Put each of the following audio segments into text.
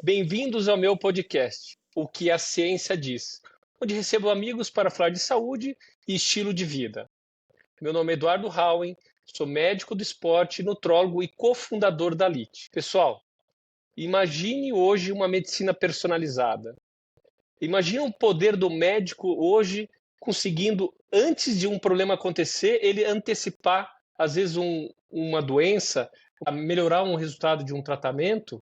Bem-vindos ao meu podcast, O que a Ciência Diz, onde recebo amigos para falar de saúde e estilo de vida. Meu nome é Eduardo Howen, sou médico do esporte, nutrólogo e cofundador da LIT. Pessoal, imagine hoje uma medicina personalizada. Imagine o poder do médico hoje conseguindo, antes de um problema acontecer, ele antecipar, às vezes, uma doença, a melhorar um resultado de um tratamento.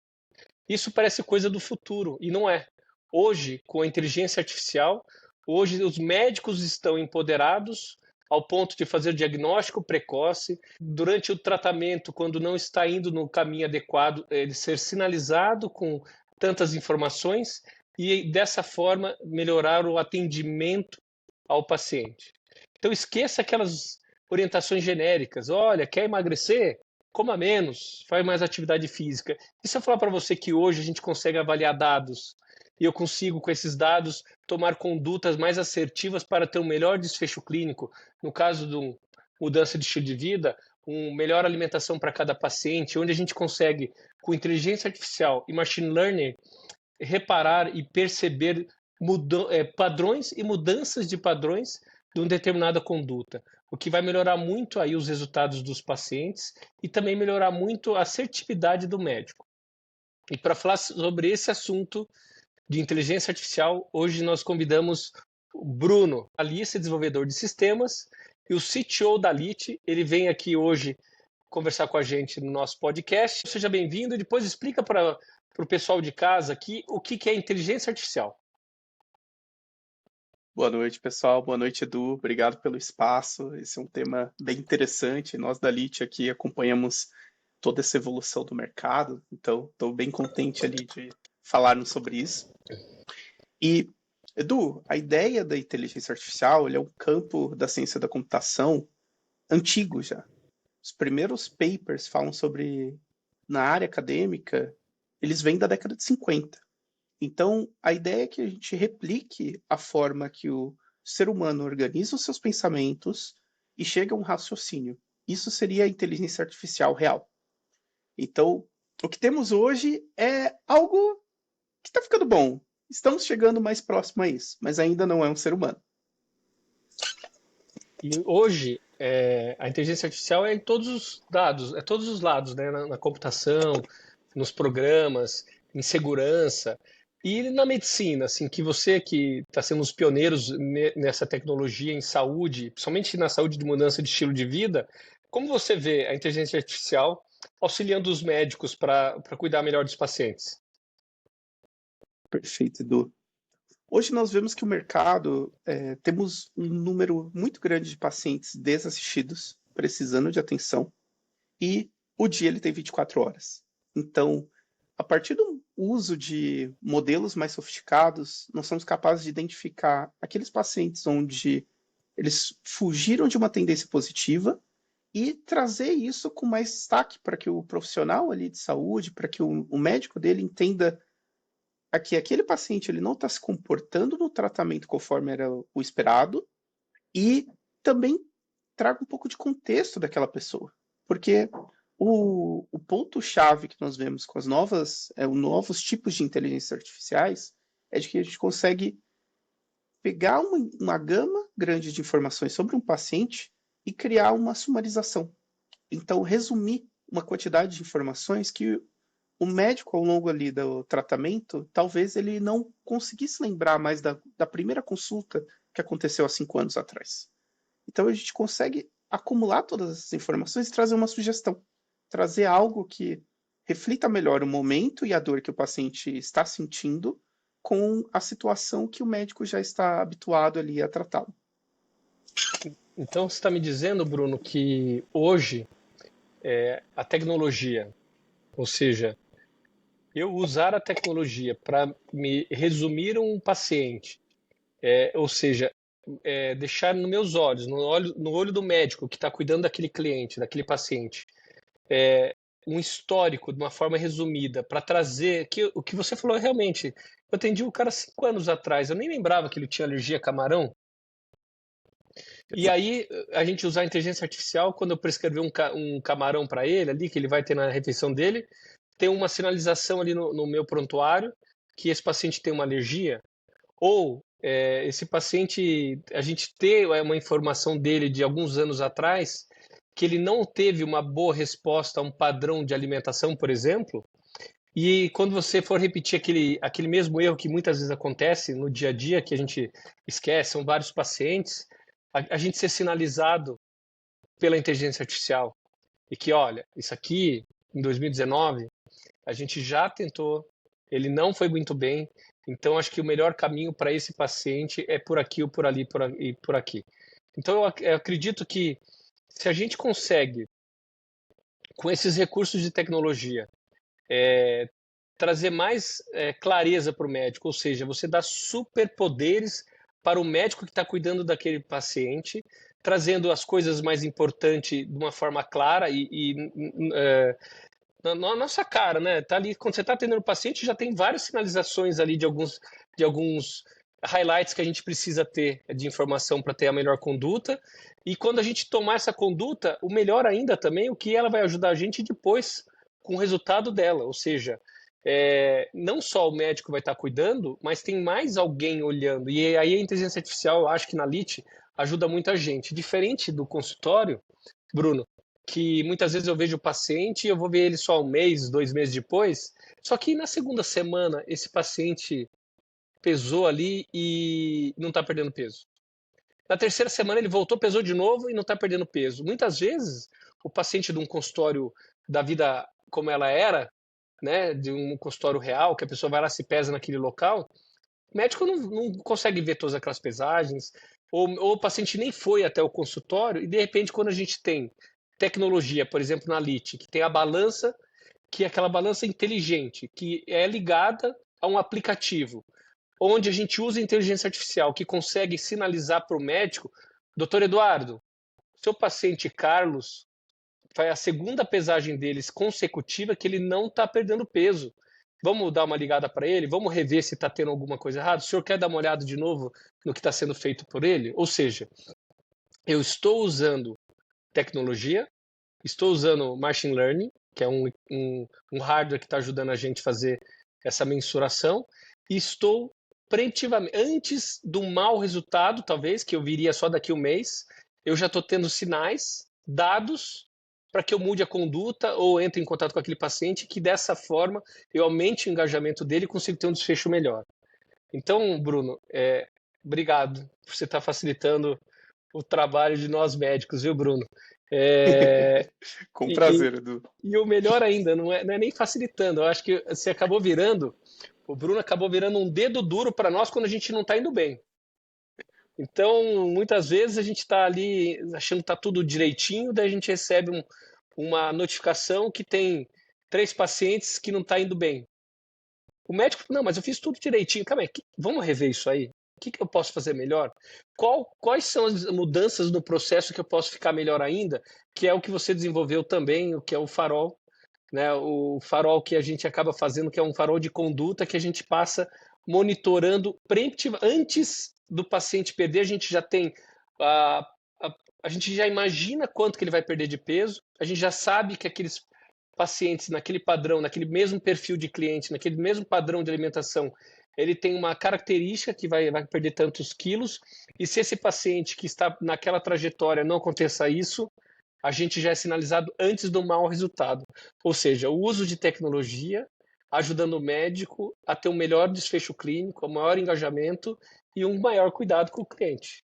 Isso parece coisa do futuro, e não é. Hoje, com a inteligência artificial, hoje os médicos estão empoderados ao ponto de fazer diagnóstico precoce, durante o tratamento, quando não está indo no caminho adequado, ele ser sinalizado com tantas informações e, dessa forma, melhorar o atendimento ao paciente. Então, esqueça aquelas orientações genéricas. Olha, quer emagrecer? Coma menos, faz mais atividade física. E se eu falar para você que hoje a gente consegue avaliar dados e eu consigo, com esses dados, tomar condutas mais assertivas para ter um melhor desfecho clínico, no caso de uma mudança de estilo de vida, uma melhor alimentação para cada paciente, onde a gente consegue, com inteligência artificial e machine learning, reparar e perceber padrões e mudanças de padrões de uma determinada conduta, o que vai melhorar muito aí os resultados dos pacientes e também melhorar muito a assertividade do médico. E para falar sobre esse assunto de inteligência artificial, hoje nós convidamos o Bruno Alice, desenvolvedor de sistemas, e o CTO da LIT. Ele vem aqui hoje conversar com a gente no nosso podcast. Seja bem-vindo e depois explica para o pessoal de casa aqui o que é inteligência artificial. Boa noite, pessoal. Boa noite, Edu. Obrigado pelo espaço. Esse é um tema bem interessante. Nós da LIT aqui acompanhamos toda essa evolução do mercado, então estou bem contente ali de falarmos sobre isso. E, Edu, a ideia da inteligência artificial ele é um campo da ciência da computação antigo já. Os primeiros papers falam sobre, na área acadêmica, eles vêm da década de 50. Então, a ideia é que a gente replique a forma que o ser humano organiza os seus pensamentos e chega a um raciocínio. Isso seria a inteligência artificial real. Então, o que temos hoje é algo que está ficando bom. Estamos chegando mais próximo a isso, mas ainda não é um ser humano. E hoje, a inteligência artificial é em todos os dados, é todos os lados, né? Na computação, nos programas, em segurança. E na medicina, assim, que você que está sendo os pioneiros nessa tecnologia em saúde, principalmente na saúde de mudança de estilo de vida, como você vê a inteligência artificial auxiliando os médicos para cuidar melhor dos pacientes? Perfeito, Edu. Hoje nós vemos que o mercado, temos um número muito grande de pacientes desassistidos, precisando de atenção, e o dia ele tem 24 horas. Então, a partir do uso de modelos mais sofisticados, nós somos capazes de identificar aqueles pacientes onde eles fugiram de uma tendência positiva e trazer isso com mais destaque para que o profissional ali de saúde, para que o médico dele entenda que aquele paciente ele não está se comportando no tratamento conforme era o esperado e também traga um pouco de contexto daquela pessoa. Porque o ponto-chave que nós vemos com os novos tipos de inteligências artificiais é de que a gente consegue pegar uma gama grande de informações sobre um paciente e criar uma sumarização. Então, resumir uma quantidade de informações que o médico, ao longo ali do tratamento, talvez ele não conseguisse lembrar mais da primeira consulta que aconteceu há 5 anos atrás. Então, a gente consegue acumular todas essas informações e trazer uma sugestão. Trazer algo que reflita melhor o momento e a dor que o paciente está sentindo com a situação que o médico já está habituado ali a tratá-lo. Então, você está me dizendo, Bruno, que hoje a tecnologia, ou seja, eu usar a tecnologia para me resumir um paciente, ou seja, deixar nos meus olhos, no olho do médico que está cuidando daquele cliente, daquele paciente, um histórico de uma forma resumida, para trazer o que você falou realmente. Eu atendi um cara 5 anos atrás, eu nem lembrava que ele tinha alergia a camarão. E aí, a gente usar a inteligência artificial, quando eu prescrever um camarão para ele ali, que ele vai ter na refeição dele, ter uma sinalização ali no meu prontuário que esse paciente tem uma alergia, ou esse paciente, a gente ter uma informação dele de alguns anos atrás, que ele não teve uma boa resposta a um padrão de alimentação, por exemplo, e quando você for repetir aquele mesmo erro que muitas vezes acontece no dia a dia, que a gente esquece, são vários pacientes, a gente ser sinalizado pela inteligência artificial. E que, olha, isso aqui, em 2019, a gente já tentou, ele não foi muito bem, então acho que o melhor caminho para esse paciente é por aqui, ou por ali, e por aqui. Então eu acredito que se a gente consegue, com esses recursos de tecnologia, trazer mais clareza para o médico, ou seja, você dá superpoderes para o médico que está cuidando daquele paciente, trazendo as coisas mais importantes de uma forma clara na nossa cara, né? Tá ali, quando você está atendendo o paciente, já tem várias sinalizações ali de alguns highlights que a gente precisa ter de informação para ter a melhor conduta. E quando a gente tomar essa conduta, o melhor ainda também, o que ela vai ajudar a gente depois com o resultado dela. Ou seja, não só o médico vai estar cuidando, mas tem mais alguém olhando. E aí a inteligência artificial, eu acho que na LIT, ajuda muita gente. Diferente do consultório, Bruno, que muitas vezes eu vejo o paciente e eu vou ver ele só 1 mês, 2 meses depois, só que na segunda semana esse paciente pesou ali e não está perdendo peso. Na terceira semana ele voltou, pesou de novo e não está perdendo peso. Muitas vezes o paciente de um consultório da vida como ela era, né, de um consultório real, que a pessoa vai lá se pesa naquele local, o médico não consegue ver todas aquelas pesagens, ou o paciente nem foi até o consultório, e de repente, quando a gente tem tecnologia, por exemplo, na LIT, que tem a balança, que é aquela balança inteligente, que é ligada a um aplicativo, onde a gente usa inteligência artificial, que consegue sinalizar para o médico, doutor Eduardo, seu paciente Carlos foi a segunda pesagem deles consecutiva que ele não está perdendo peso. Vamos dar uma ligada para ele? Vamos rever se está tendo alguma coisa errada? O senhor quer dar uma olhada de novo no que está sendo feito por ele? Ou seja, eu estou usando tecnologia, estou usando machine learning, que é um hardware que está ajudando a gente a fazer essa mensuração, e estou preventivamente, antes do mau resultado, talvez, que eu viria só daqui a 1 mês, eu já estou tendo sinais, dados, para que eu mude a conduta ou entre em contato com aquele paciente, que dessa forma eu aumente o engajamento dele e consigo ter um desfecho melhor. Então, Bruno, obrigado por você estar facilitando o trabalho de nós médicos, viu, Bruno? Com E, prazer, Edu. e o melhor ainda, não é nem facilitando, eu acho que você acabou virando, o Bruno acabou virando um dedo duro para nós quando a gente não está indo bem. Então, muitas vezes a gente está ali achando que está tudo direitinho, daí a gente recebe uma notificação que tem 3 pacientes que não está indo bem. O médico, não, mas eu fiz tudo direitinho. Calma aí, vamos rever isso aí? O que eu posso fazer melhor? Quais são as mudanças no processo que eu posso ficar melhor ainda? Que é o que você desenvolveu também, o que é o farol, né? O farol que a gente acaba fazendo, que é um farol de conduta que a gente passa monitorando antes do paciente perder, a gente já tem a gente já imagina quanto que ele vai perder de peso, a gente já sabe que aqueles pacientes naquele padrão, naquele mesmo perfil de cliente, naquele mesmo padrão de alimentação, ele tem uma característica que vai perder tantos quilos, e se esse paciente que está naquela trajetória não aconteça isso, a gente já é sinalizado antes do mau resultado. Ou seja, o uso de tecnologia ajudando o médico a ter um melhor desfecho clínico, um maior engajamento e um maior cuidado com o cliente.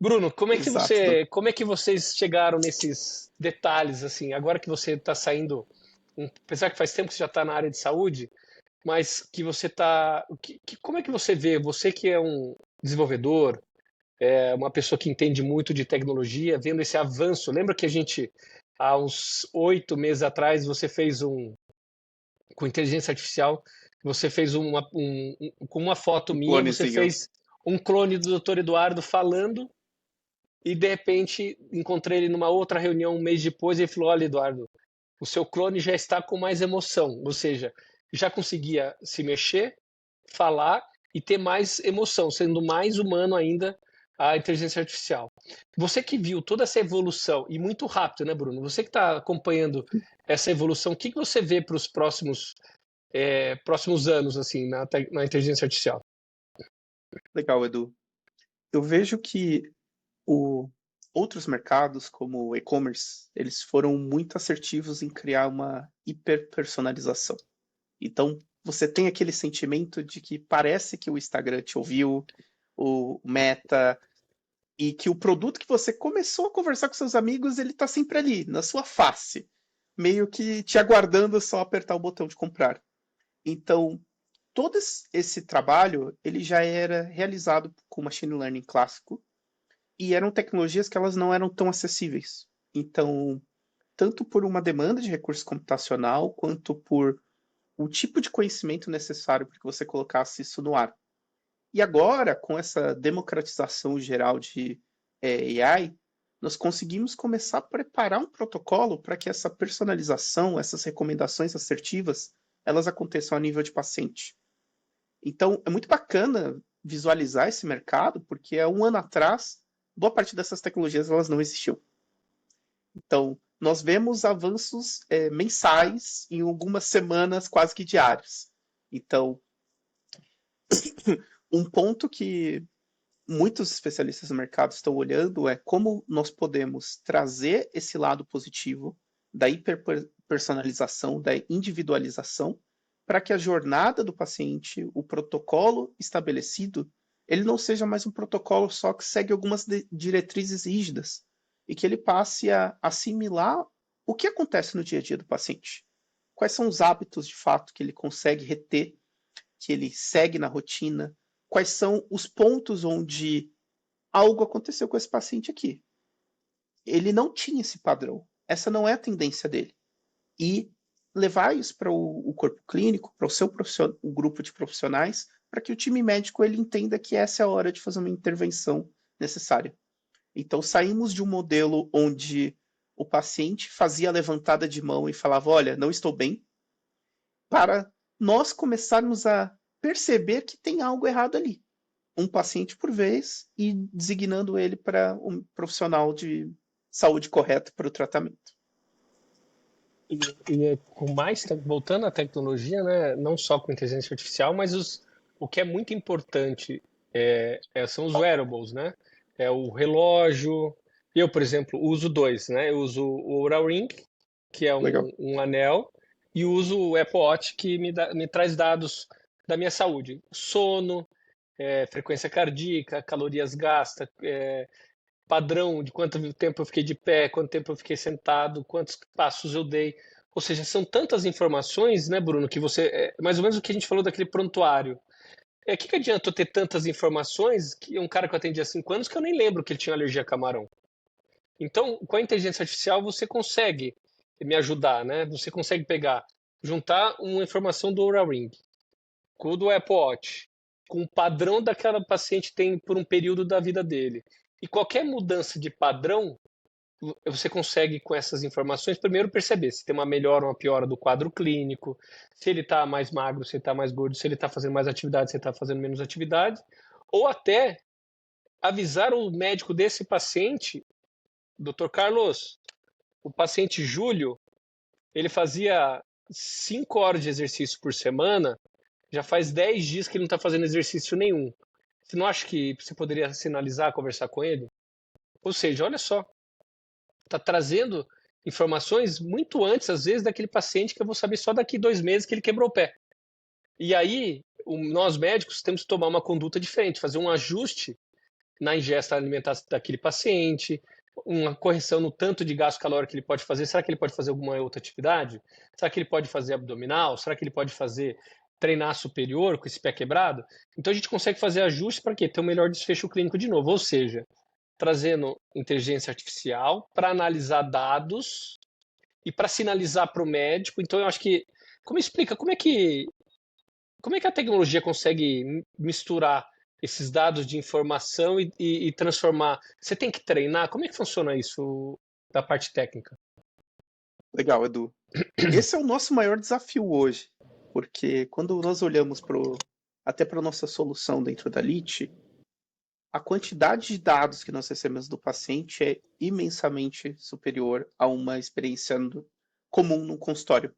Bruno, Exato, Edu. como é que vocês chegaram nesses detalhes, assim, agora que você está saindo, apesar que faz tempo que você já está na área de saúde, mas que você está, como é que você vê, você que é um desenvolvedor, uma pessoa que entende muito de tecnologia, vendo esse avanço, lembra que a gente, há uns 8 meses atrás, você fez com inteligência artificial, você fez com uma foto Um minha, você clonezinho. fez um clone do Dr. Eduardo falando, e de repente encontrei ele numa outra reunião 1 mês depois e ele falou: olha, Eduardo, o seu clone já está com mais emoção, ou seja, já conseguia se mexer, falar e ter mais emoção, sendo mais humano ainda a inteligência artificial. Você que viu toda essa evolução, e muito rápido, né, Bruno? Você que está acompanhando essa evolução, o que você vê para os próximos anos assim na inteligência artificial? Legal, Edu. Eu vejo que outros mercados, como o e-commerce, eles foram muito assertivos em criar uma hiperpersonalização. Então, você tem aquele sentimento de que parece que o Instagram te ouviu, o Meta, e que o produto que você começou a conversar com seus amigos, ele está sempre ali, na sua face, meio que te aguardando só apertar o botão de comprar. Então, todo esse trabalho, ele já era realizado com machine learning clássico, e eram tecnologias que elas não eram tão acessíveis. Então, tanto por uma demanda de recurso computacional, quanto por o tipo de conhecimento necessário para que você colocasse isso no ar. E agora, com essa democratização geral de AI, nós conseguimos começar a preparar um protocolo para que essa personalização, essas recomendações assertivas, elas aconteçam a nível de paciente. Então, é muito bacana visualizar esse mercado, porque há um ano atrás, boa parte dessas tecnologias elas não existiam. Então, nós vemos avanços mensais em algumas semanas quase que diários. Então, um ponto que muitos especialistas no mercado estão olhando é como nós podemos trazer esse lado positivo da hiperpersonalização, da individualização, para que a jornada do paciente, o protocolo estabelecido, ele não seja mais um protocolo só que segue algumas diretrizes rígidas e que ele passe a assimilar o que acontece no dia a dia do paciente. Quais são os hábitos, de fato, que ele consegue reter, que ele segue na rotina, quais são os pontos onde algo aconteceu com esse paciente aqui. Ele não tinha esse padrão. Essa não é a tendência dele. E levar isso para o corpo clínico, para o grupo de profissionais, para que o time médico ele entenda que essa é a hora de fazer uma intervenção necessária. Então, saímos de um modelo onde o paciente fazia a levantada de mão e falava, olha, não estou bem, para nós começarmos a perceber que tem algo errado ali. Um paciente por vez e designando ele para um profissional de saúde correto para o tratamento. E com mais, voltando à tecnologia, né, não só com inteligência artificial, mas o que é muito importante são os wearables, né? É o relógio. Eu, por exemplo, uso dois, né? Eu uso o Oura Ring, que é um anel, e uso o Apple Watch, que me traz dados da minha saúde. Sono, frequência cardíaca, calorias gastas, padrão de quanto tempo eu fiquei de pé, quanto tempo eu fiquei sentado, quantos passos eu dei. Ou seja, são tantas informações, né, Bruno, que mais ou menos o que a gente falou daquele prontuário. O que adianta eu ter tantas informações que um cara que eu atendi há 5 anos que eu nem lembro que ele tinha alergia a camarão? Então, com a inteligência artificial, você consegue me ajudar, né? Você consegue juntar uma informação do Oura Ring com o do Apple Watch, com o padrão daquela paciente tem por um período da vida dele. E qualquer mudança de padrão, você consegue, com essas informações, primeiro perceber se tem uma melhora ou uma piora do quadro clínico, se ele está mais magro, se ele está mais gordo, se ele está fazendo mais atividade, se ele está fazendo menos atividade, ou até avisar o médico desse paciente, Dr. Carlos, o paciente Júlio, ele fazia 5 horas de exercício por semana, já faz 10 dias que ele não está fazendo exercício nenhum. Você não acha que você poderia sinalizar, conversar com ele? Ou seja, olha só, está trazendo informações muito antes, às vezes, daquele paciente que eu vou saber só daqui 2 meses que ele quebrou o pé. E aí, nós médicos temos que tomar uma conduta diferente, fazer um ajuste na ingesta alimentar daquele paciente, uma correção no tanto de gasto calórico que ele pode fazer. Será que ele pode fazer alguma outra atividade? Será que ele pode fazer abdominal? Será que ele pode fazer treinar superior com esse pé quebrado? Então a gente consegue fazer ajustes para quê? Ter um melhor desfecho clínico de novo. Ou seja, trazendo inteligência artificial para analisar dados e para sinalizar para o médico. Então eu acho que como é que a tecnologia consegue misturar esses dados de informação e transformar? Você tem que treinar? Como é que funciona isso da parte técnica? Legal, Edu. Esse é o nosso maior desafio hoje, porque quando nós olhamos até para a nossa solução dentro da LIT, a quantidade de dados que nós recebemos do paciente é imensamente superior a uma experiência comum no consultório.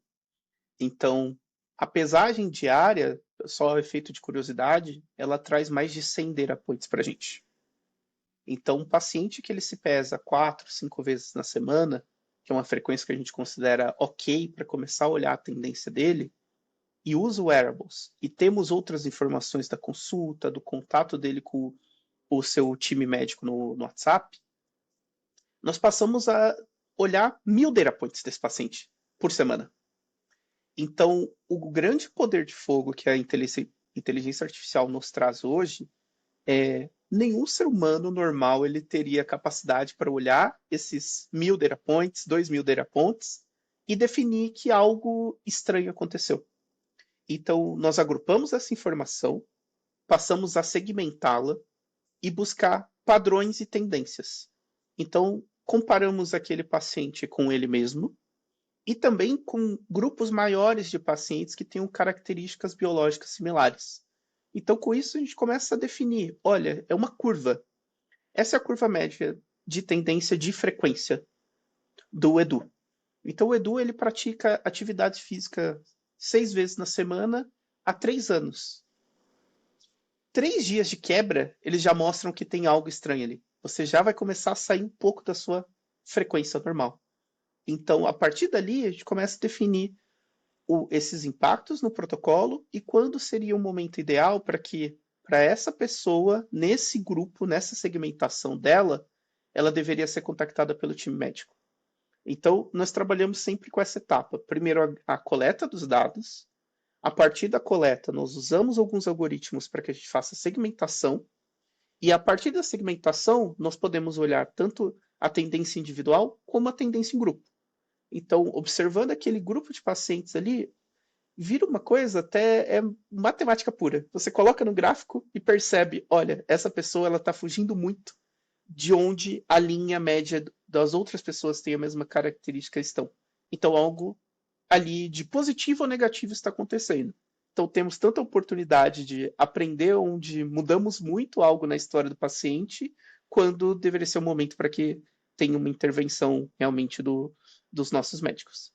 Então, a pesagem diária, só efeito de curiosidade, ela traz mais de 100 data points para a gente. Então, um paciente que ele se pesa 4, 5 vezes na semana, que é uma frequência que a gente considera ok para começar a olhar a tendência dele, e usa wearables, e temos outras informações da consulta, do contato dele com o seu time médico no WhatsApp, nós passamos a olhar 1000 data points desse paciente por semana. Então, o grande poder de fogo que a inteligência artificial nos traz hoje é nenhum ser humano normal ele teria capacidade para olhar esses 1000 data points, 2000 data points e definir que algo estranho aconteceu. Então, nós agrupamos essa informação, passamos a segmentá-la e buscar padrões e tendências. Então, comparamos aquele paciente com ele mesmo e também com grupos maiores de pacientes que tenham características biológicas similares. Então, com isso, a gente começa a definir, olha, é uma curva. Essa é a curva média de tendência de frequência do Edu. Então, o Edu ele pratica atividade física 6 vezes na semana há 3 anos. 3 dias de quebra, eles já mostram que tem algo estranho ali. Você já vai começar a sair um pouco da sua frequência normal. Então, a partir dali, a gente começa a definir esses impactos no protocolo e quando seria o momento ideal para essa pessoa, nesse grupo, nessa segmentação dela, ela deveria ser contactada pelo time médico. Então, nós trabalhamos sempre com essa etapa. Primeiro, a coleta dos dados. A partir da coleta, nós usamos alguns algoritmos para que a gente faça segmentação. E a partir da segmentação, nós podemos olhar tanto a tendência individual como a tendência em grupo. Então, observando aquele grupo de pacientes ali, vira uma coisa até matemática pura. Você coloca no gráfico e percebe, olha, essa pessoa ela está fugindo muito de onde a linha média das outras pessoas tem a mesma característica estão. Então, algo ali de positivo ou negativo está acontecendo. Então, temos tanta oportunidade de aprender onde mudamos muito algo na história do paciente, quando deveria ser o momento para que tenha uma intervenção realmente dos nossos médicos.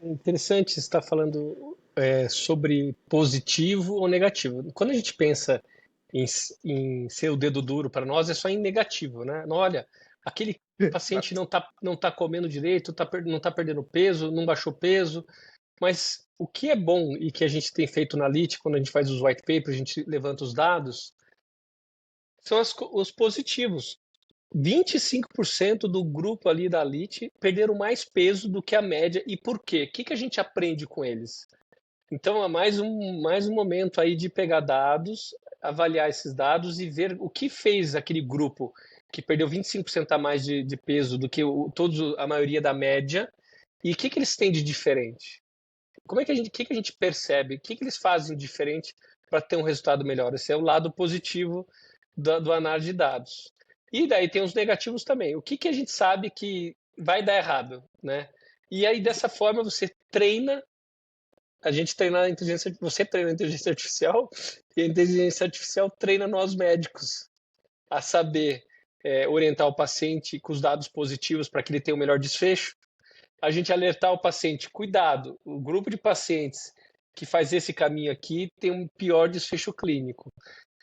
Interessante você estar falando sobre positivo ou negativo. Quando a gente pensa em ser o dedo duro para nós, é só em negativo, né? Olha, aquele paciente não tá comendo direito, não está perdendo peso, não baixou peso. Mas o que é bom e que a gente tem feito na LIT, quando a gente faz os white papers, a gente levanta os dados, são os positivos. 25% do grupo ali da LIT perderam mais peso do que a média. E por quê? O que a gente aprende com eles? Então, é mais um momento aí de pegar dados, avaliar esses dados e ver o que fez aquele grupo que perdeu 25% a mais de peso do que a maioria da média e o que eles têm de diferente. Como é que a gente percebe? O que eles fazem diferente para ter um resultado melhor? Esse é o lado positivo do análise de dados. E daí tem os negativos também. O que a gente sabe que vai dar errado, né? E aí, dessa forma, você treina, você treina a inteligência artificial e a inteligência artificial treina nós médicos a saber orientar o paciente com os dados positivos para que ele tenha o melhor desfecho. A gente alertar o paciente, cuidado, o grupo de pacientes que faz esse caminho aqui tem um pior desfecho clínico.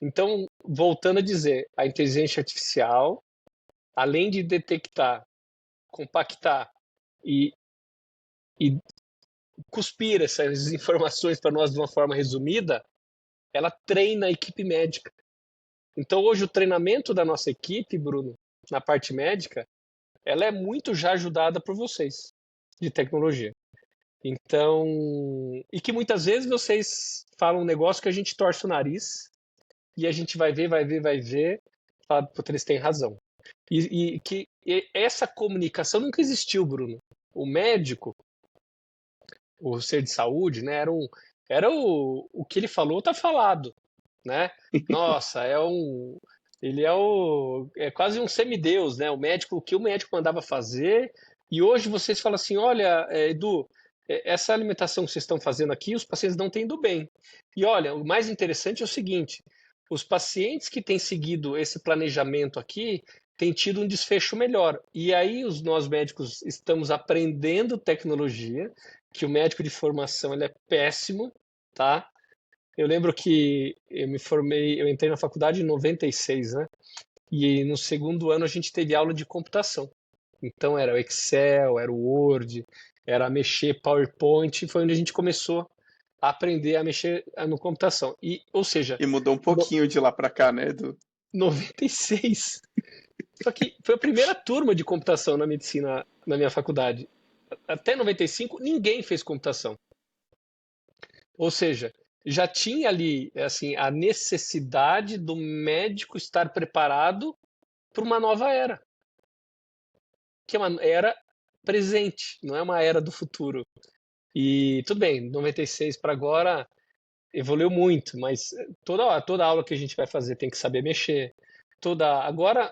Então, voltando a dizer, a inteligência artificial, além de detectar, compactar e cuspir essas informações para nós de uma forma resumida, ela treina a equipe médica. Então, hoje, o treinamento da nossa equipe, Bruno, na parte médica, ela é muito já ajudada por vocês, de tecnologia. Então, e que muitas vezes vocês falam um negócio que a gente torce o nariz e a gente vai ver, fala, puta, eles têm razão. E essa comunicação nunca existiu, Bruno. O médico, o ser de saúde, né, era o que ele falou, tá falado, né? Nossa, ele é quase um semideus, né? O que o médico mandava fazer. E hoje vocês falam assim, olha, Edu, essa alimentação que vocês estão fazendo aqui, os pacientes não têm ido bem. E olha, o mais interessante é o seguinte, os pacientes que têm seguido esse planejamento aqui têm tido um desfecho melhor. E aí nós médicos estamos aprendendo tecnologia, que o médico de formação ele é péssimo, tá? Eu lembro que eu entrei na faculdade em 96, né? E no segundo ano a gente teve aula de computação. Então era o Excel, era o Word, era mexer PowerPoint, foi onde a gente começou a aprender a mexer no computação. E, ou seja, E mudou um pouquinho de lá para cá, né, Edu? 96. Só que foi a primeira turma de computação na medicina na minha faculdade. Até 95 ninguém fez computação. Ou seja, já tinha ali assim a necessidade do médico estar preparado para uma nova era, que é uma era presente, não é uma era do futuro. E tudo bem, 96 para agora evoluiu muito, mas toda aula que a gente vai fazer tem que saber mexer. Agora,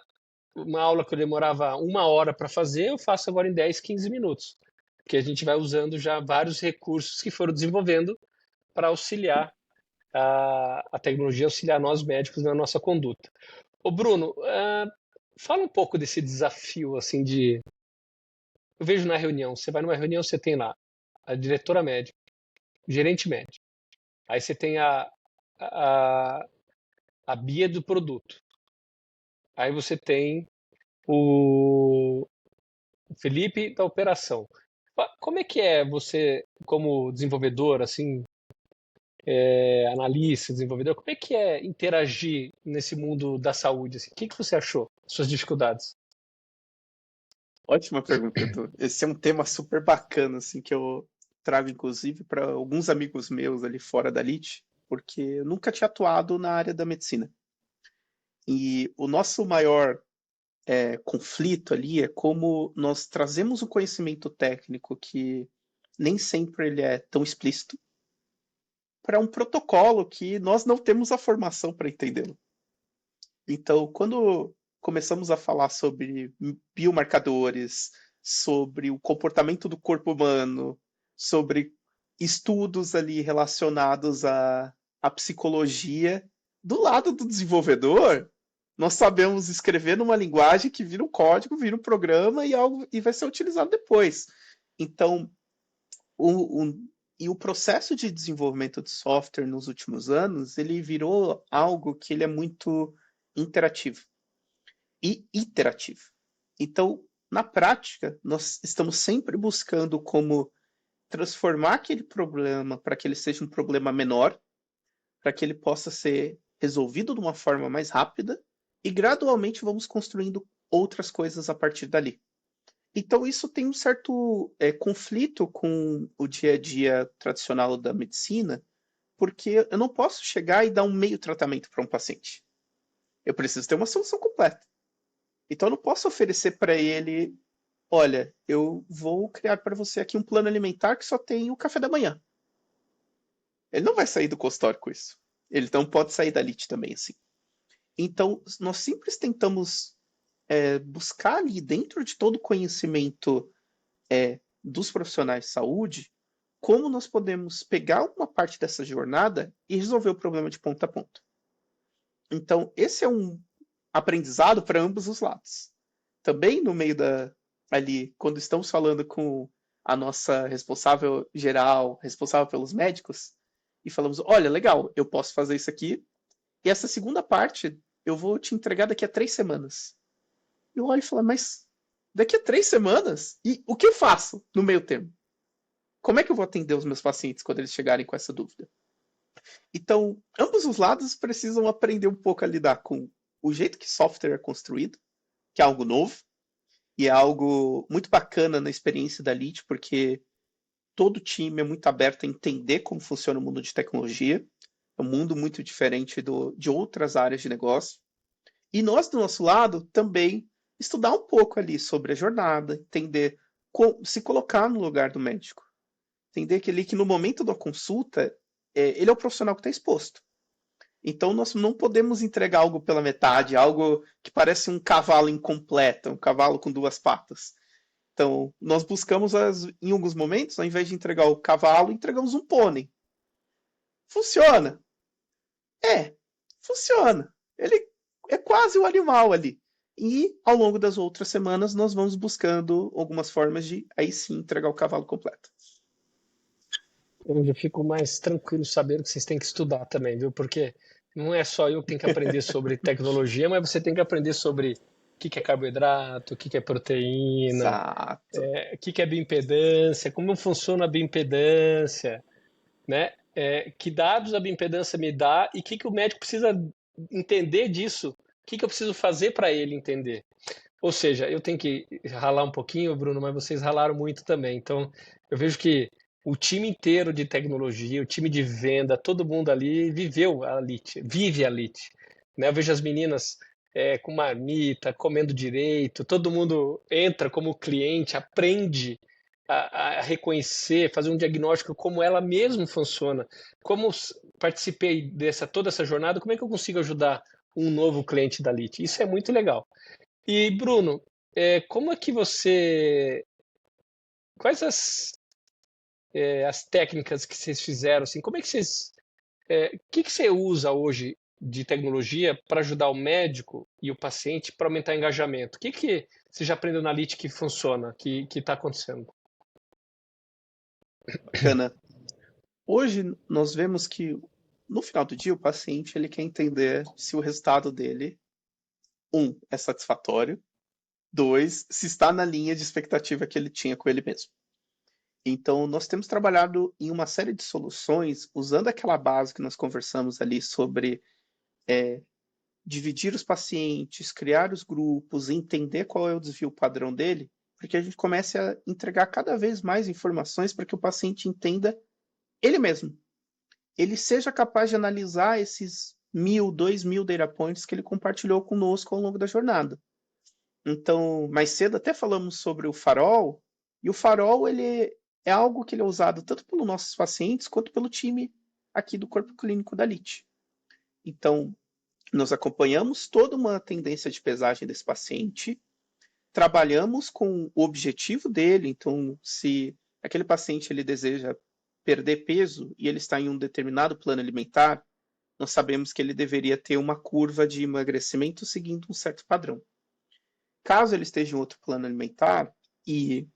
uma aula que eu demorava 1 hora para fazer, eu faço agora em 10, 15 minutos. Porque a gente vai usando já vários recursos que foram desenvolvendo para auxiliar a tecnologia, auxiliar nós médicos na nossa conduta. Ô Bruno, fala um pouco desse desafio, assim, eu vejo na reunião, você vai numa reunião, você tem lá a diretora médica, o gerente médico, aí você tem a, a Bia do produto, aí você tem o Felipe da operação. Como é que é você, como desenvolvedor, assim, analista, desenvolvedor, como é que é interagir nesse mundo da saúde? Assim? O que você achou? Suas dificuldades? Ótima pergunta, Edu. Esse é um tema super bacana, assim, que eu trago, inclusive, para alguns amigos meus ali fora da LIT, porque eu nunca tinha atuado na área da medicina. E o nosso maior conflito ali é como nós trazemos o conhecimento técnico, que nem sempre ele é tão explícito, para um protocolo que nós não temos a formação para entendê-lo. Então, quando começamos a falar sobre biomarcadores, sobre o comportamento do corpo humano, sobre estudos ali relacionados à psicologia, do lado do desenvolvedor, nós sabemos escrever numa linguagem que vira um código, vira um programa e vai ser utilizado depois. Então, e o processo de desenvolvimento de software nos últimos anos, ele virou algo que ele é muito interativo e iterativo. Então, na prática, nós estamos sempre buscando como transformar aquele problema para que ele seja um problema menor, para que ele possa ser resolvido de uma forma mais rápida e gradualmente vamos construindo outras coisas a partir dali. Então, isso tem um certo conflito com o dia a dia tradicional da medicina, porque eu não posso chegar e dar um meio tratamento para um paciente. Eu preciso ter uma solução completa. Então, eu não posso oferecer para ele, olha, eu vou criar para você aqui um plano alimentar que só tem o café da manhã. Ele não vai sair do consultório com isso. Ele não pode sair da LIT também, assim. Então, nós sempre tentamos buscar ali, dentro de todo o conhecimento dos profissionais de saúde, como nós podemos pegar uma parte dessa jornada e resolver o problema de ponta a ponta. Então, esse é um aprendizado para ambos os lados. Também no meio ali, quando estamos falando com a nossa responsável geral, responsável pelos médicos, e falamos, olha, legal, eu posso fazer isso aqui, e essa segunda parte eu vou te entregar daqui a 3 semanas. Eu olho e falo, mas daqui a 3 semanas? E o que eu faço no meio termo? Como é que eu vou atender os meus pacientes quando eles chegarem com essa dúvida? Então, ambos os lados precisam aprender um pouco a lidar com o jeito que software é construído, que é algo novo, e é algo muito bacana na experiência da LIT, porque todo time é muito aberto a entender como funciona o mundo de tecnologia, é um mundo muito diferente de outras áreas de negócio. E nós, do nosso lado, também estudar um pouco ali sobre a jornada, entender se colocar no lugar do médico. Entender que no momento da consulta, ele é o profissional que está exposto. Então, nós não podemos entregar algo pela metade, algo que parece um cavalo incompleto, um cavalo com 2 patas. Então, nós buscamos, em alguns momentos, ao invés de entregar o cavalo, entregamos um pônei. Funciona? funciona. Ele é quase o animal ali. E ao longo das outras semanas nós vamos buscando algumas formas de aí sim entregar o cavalo completo. Eu já fico mais tranquilo sabendo que vocês têm que estudar também, viu? Porque não é só eu que tenho que aprender sobre tecnologia, mas você tem que aprender sobre o que é carboidrato, o que é proteína, Exato. o que é bioimpedância, como funciona a bioimpedância, né? Que dados a bioimpedância me dá e o que o médico precisa entender disso, o que eu preciso fazer para ele entender. Ou seja, eu tenho que ralar um pouquinho, Bruno, mas vocês ralaram muito também. Então, eu vejo que o time inteiro de tecnologia, o time de venda, todo mundo ali viveu a Lite, vive a Lite. Né? Eu vejo as meninas com marmita, comendo direito, todo mundo entra como cliente, aprende a reconhecer, fazer um diagnóstico como ela mesma funciona. Como participei toda essa jornada, como é que eu consigo ajudar um novo cliente da Lite? Isso é muito legal. E, Bruno, como é que você. Quais as técnicas que vocês fizeram? Assim, como é que vocês. O que você usa hoje de tecnologia para ajudar o médico e o paciente para aumentar o engajamento? O que você já aprendeu na Lite que funciona, que está acontecendo? Bacana. Hoje nós vemos que no final do dia o paciente ele quer entender se o resultado dele, é satisfatório, 2, se está na linha de expectativa que ele tinha com ele mesmo. Então, nós temos trabalhado em uma série de soluções, usando aquela base que nós conversamos ali sobre dividir os pacientes, criar os grupos, entender qual é o desvio padrão dele, para que a gente comece a entregar cada vez mais informações para que o paciente entenda ele mesmo. Ele seja capaz de analisar esses 1.000, 2.000 data points que ele compartilhou conosco ao longo da jornada. Então, mais cedo até falamos sobre o farol, e o farol ele é algo que ele é usado tanto pelos nossos pacientes quanto pelo time aqui do corpo clínico da LIT. Então, nós acompanhamos toda uma tendência de pesagem desse paciente, trabalhamos com o objetivo dele, então se aquele paciente ele deseja perder peso e ele está em um determinado plano alimentar, nós sabemos que ele deveria ter uma curva de emagrecimento seguindo um certo padrão. Caso ele esteja em outro plano alimentar e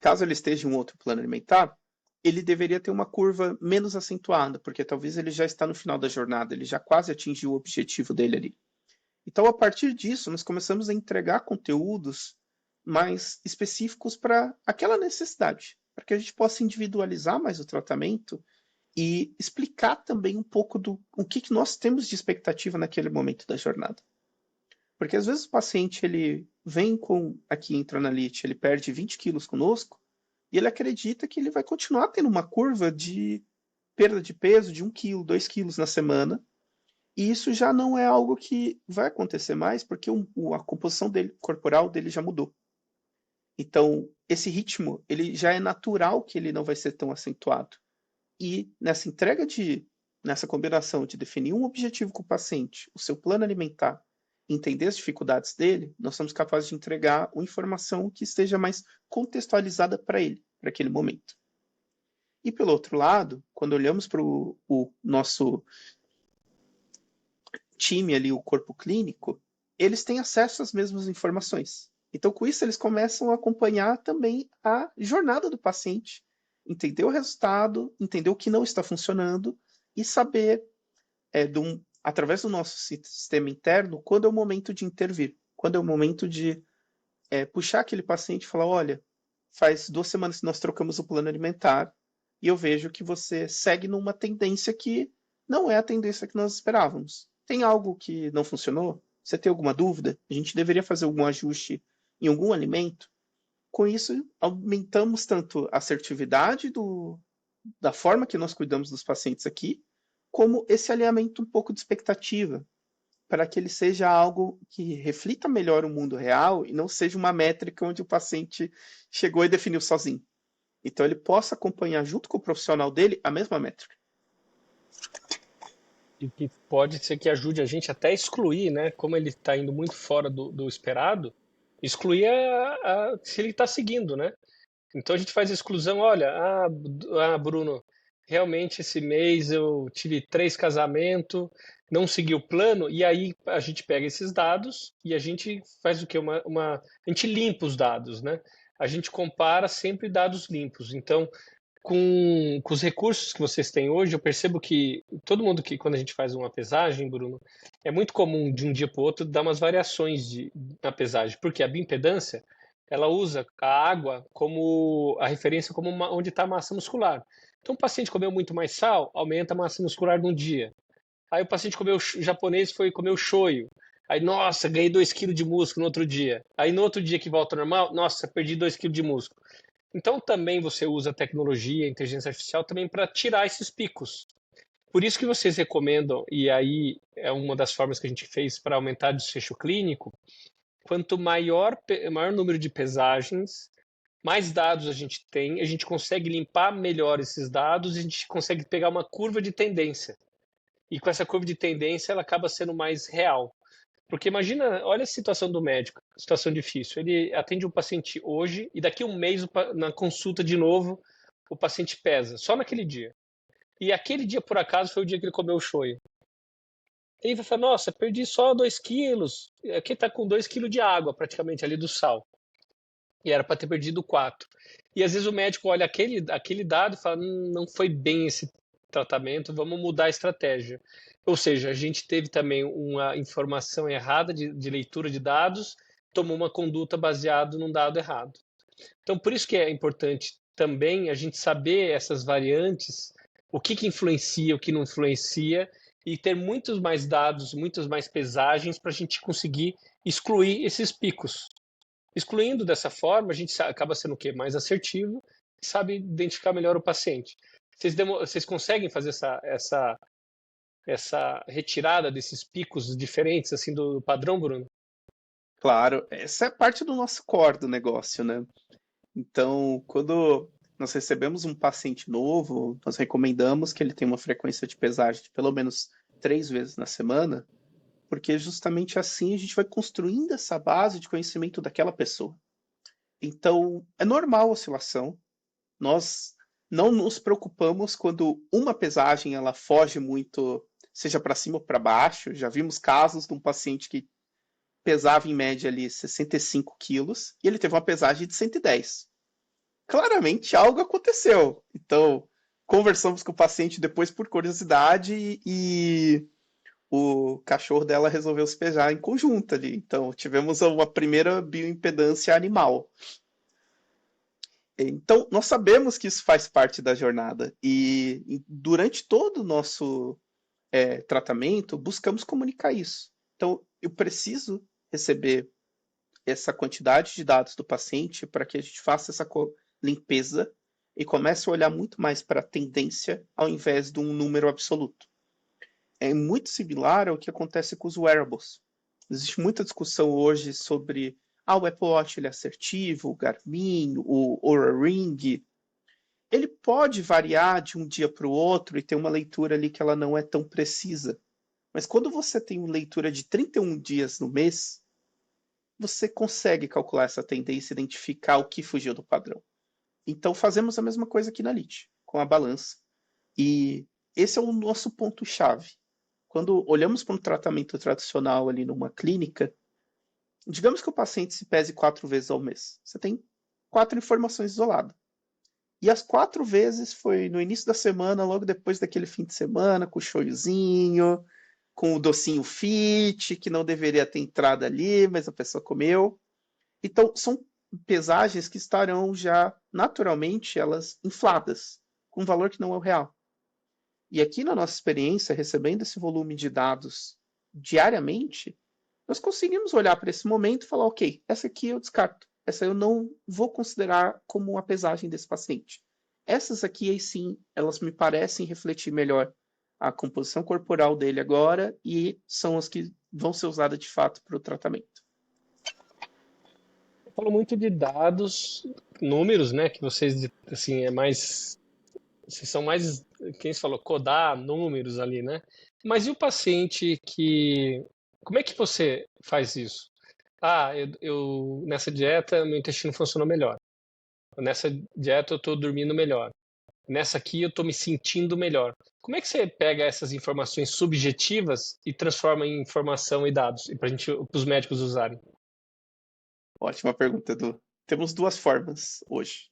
caso ele esteja em um outro plano alimentar, ele deveria ter uma curva menos acentuada, porque talvez ele já está no final da jornada, ele já quase atingiu o objetivo dele ali. Então, a partir disso, nós começamos a entregar conteúdos mais específicos para aquela necessidade, para que a gente possa individualizar mais o tratamento e explicar também um pouco do o que nós temos de expectativa naquele momento da jornada. Porque às vezes o paciente ele vem com, aqui entra na LIT, ele perde 20 quilos conosco e ele acredita que ele vai continuar tendo uma curva de perda de peso de 1 quilo, 2 quilos na semana, e isso já não é algo que vai acontecer mais, porque a composição dele, corporal dele já mudou. Então, esse ritmo, ele já é natural que ele não vai ser tão acentuado. E nessa combinação de definir um objetivo com o paciente, o seu plano alimentar, entender as dificuldades dele, nós somos capazes de entregar uma informação que esteja mais contextualizada para ele, para aquele momento. E pelo outro lado, quando olhamos para o nosso time ali, o corpo clínico, eles têm acesso às mesmas informações. Então, com isso, eles começam a acompanhar também a jornada do paciente, entender o resultado, entender o que não está funcionando e saber, através do nosso sistema interno, quando é o momento de intervir, quando é o momento de puxar aquele paciente e falar: olha, faz 2 semanas que nós trocamos o plano alimentar e eu vejo que você segue numa tendência que não é a tendência que nós esperávamos. Tem algo que não funcionou? Você tem alguma dúvida? A gente deveria fazer algum ajuste em algum alimento? Com isso, aumentamos tanto a assertividade da forma que nós cuidamos dos pacientes aqui, como esse alinhamento um pouco de expectativa, para que ele seja algo que reflita melhor o mundo real e não seja uma métrica onde o paciente chegou e definiu sozinho. Então ele possa acompanhar junto com o profissional dele a mesma métrica. E que pode ser que ajude a gente até a excluir, né? Como ele está indo muito fora do esperado, excluir se ele está seguindo, né? Então a gente faz a exclusão, olha, Bruno, realmente esse mês eu tive 3 casamentos, não segui o plano, e aí a gente pega esses dados e a gente faz o quê? A gente limpa os dados, né? A gente compara sempre dados limpos. Então, com os recursos que vocês têm hoje, eu percebo que todo mundo que, quando a gente faz uma pesagem, Bruno, é muito comum de um dia para o outro dar umas variações na pesagem, porque a bioimpedância, ela usa a água como a referência como onde está a massa muscular. Então, o paciente comeu muito mais sal, aumenta a massa muscular num dia. Aí o paciente comeu, o japonês foi comer o shoyu. Aí, nossa, ganhei 2 quilos de músculo no outro dia. Aí no outro dia que volta ao normal, nossa, perdi 2 quilos de músculo. Então também você usa a tecnologia, a inteligência artificial também para tirar esses picos. Por isso que vocês recomendam, e aí é uma das formas que a gente fez para aumentar o desfecho clínico, quanto maior número de pesagens, mais dados a gente consegue limpar melhor esses dados e a gente consegue pegar uma curva de tendência. E com essa curva de tendência, ela acaba sendo mais real. Porque imagina, olha a situação do médico, situação difícil. Ele atende um paciente hoje e daqui a um mês, na consulta de novo, o paciente pesa, só naquele dia. E aquele dia, por acaso, foi o dia que ele comeu o shoyu. E ele vai falar, nossa, perdi só 2 quilos. Aqui está com 2 quilos de água, praticamente, ali do sal. E era para ter perdido 4. E às vezes o médico olha aquele dado e fala, não foi bem esse tratamento, vamos mudar a estratégia. Ou seja, a gente teve também uma informação errada de leitura de dados, tomou uma conduta baseada num dado errado. Então, por isso que é importante também a gente saber essas variantes, o que influencia, o que não influencia, e ter muitos mais dados, muitas mais pesagens para a gente conseguir excluir esses picos. Excluindo dessa forma, a gente acaba sendo o quê? Mais assertivo, sabe identificar melhor o paciente. Vocês conseguem fazer essa retirada desses picos diferentes assim do padrão, Bruno? Claro, essa é parte do nosso core do negócio, né? Então, quando nós recebemos um paciente novo, nós recomendamos que ele tenha uma frequência de pesagem de pelo menos 3 vezes na semana, porque justamente assim a gente vai construindo essa base de conhecimento daquela pessoa. Então, é normal a oscilação. Nós não nos preocupamos quando uma pesagem ela foge muito, seja para cima ou para baixo. Já vimos casos de um paciente que pesava em média ali 65 quilos e ele teve uma pesagem de 110. Claramente algo aconteceu. Então, conversamos com o paciente depois por curiosidade e o cachorro dela resolveu se pejar em conjunto ali. Então, tivemos uma primeira bioimpedância animal. Então, nós sabemos que isso faz parte da jornada e durante todo o nosso tratamento, buscamos comunicar isso. Então, eu preciso receber essa quantidade de dados do paciente para que a gente faça essa limpeza e comece a olhar muito mais para a tendência ao invés de um número absoluto. É muito similar ao que acontece com os wearables. Existe muita discussão hoje sobre o Apple Watch ele é assertivo, o Garmin, o Oura Ring. Ele pode variar de um dia para o outro e ter uma leitura ali que ela não é tão precisa. Mas quando você tem uma leitura de 31 dias no mês, você consegue calcular essa tendência, identificar o que fugiu do padrão. Então fazemos a mesma coisa aqui na LIT, com a balança. E esse é o nosso ponto-chave. Quando olhamos para um tratamento tradicional ali numa clínica, digamos que o paciente se pese 4 vezes ao mês. Você tem 4 informações isoladas. E as 4 vezes foi no início da semana, logo depois daquele fim de semana, com o showzinho, com o docinho fit, que não deveria ter entrado ali, mas a pessoa comeu. Então, são pesagens que estarão já, naturalmente, elas infladas, com um valor que não é o real. E aqui na nossa experiência, recebendo esse volume de dados diariamente, nós conseguimos olhar para esse momento e falar, ok, essa aqui eu descarto. Essa eu não vou considerar como uma pesagem desse paciente. Essas aqui, aí sim, elas me parecem refletir melhor a composição corporal dele agora e são as que vão ser usadas de fato para o tratamento. Eu falo muito de dados, números, né? Que vocês, assim, vocês são mais, quem se falou, codar números ali, né? Mas e o paciente como é que você faz isso? Nessa dieta meu intestino funcionou melhor. Nessa dieta eu estou dormindo melhor. nessa aqui eu estou me sentindo melhor. Como é que você pega essas informações subjetivas e transforma em informação e dados para os médicos usarem? Ótima pergunta, Edu. Temos duas formas hoje.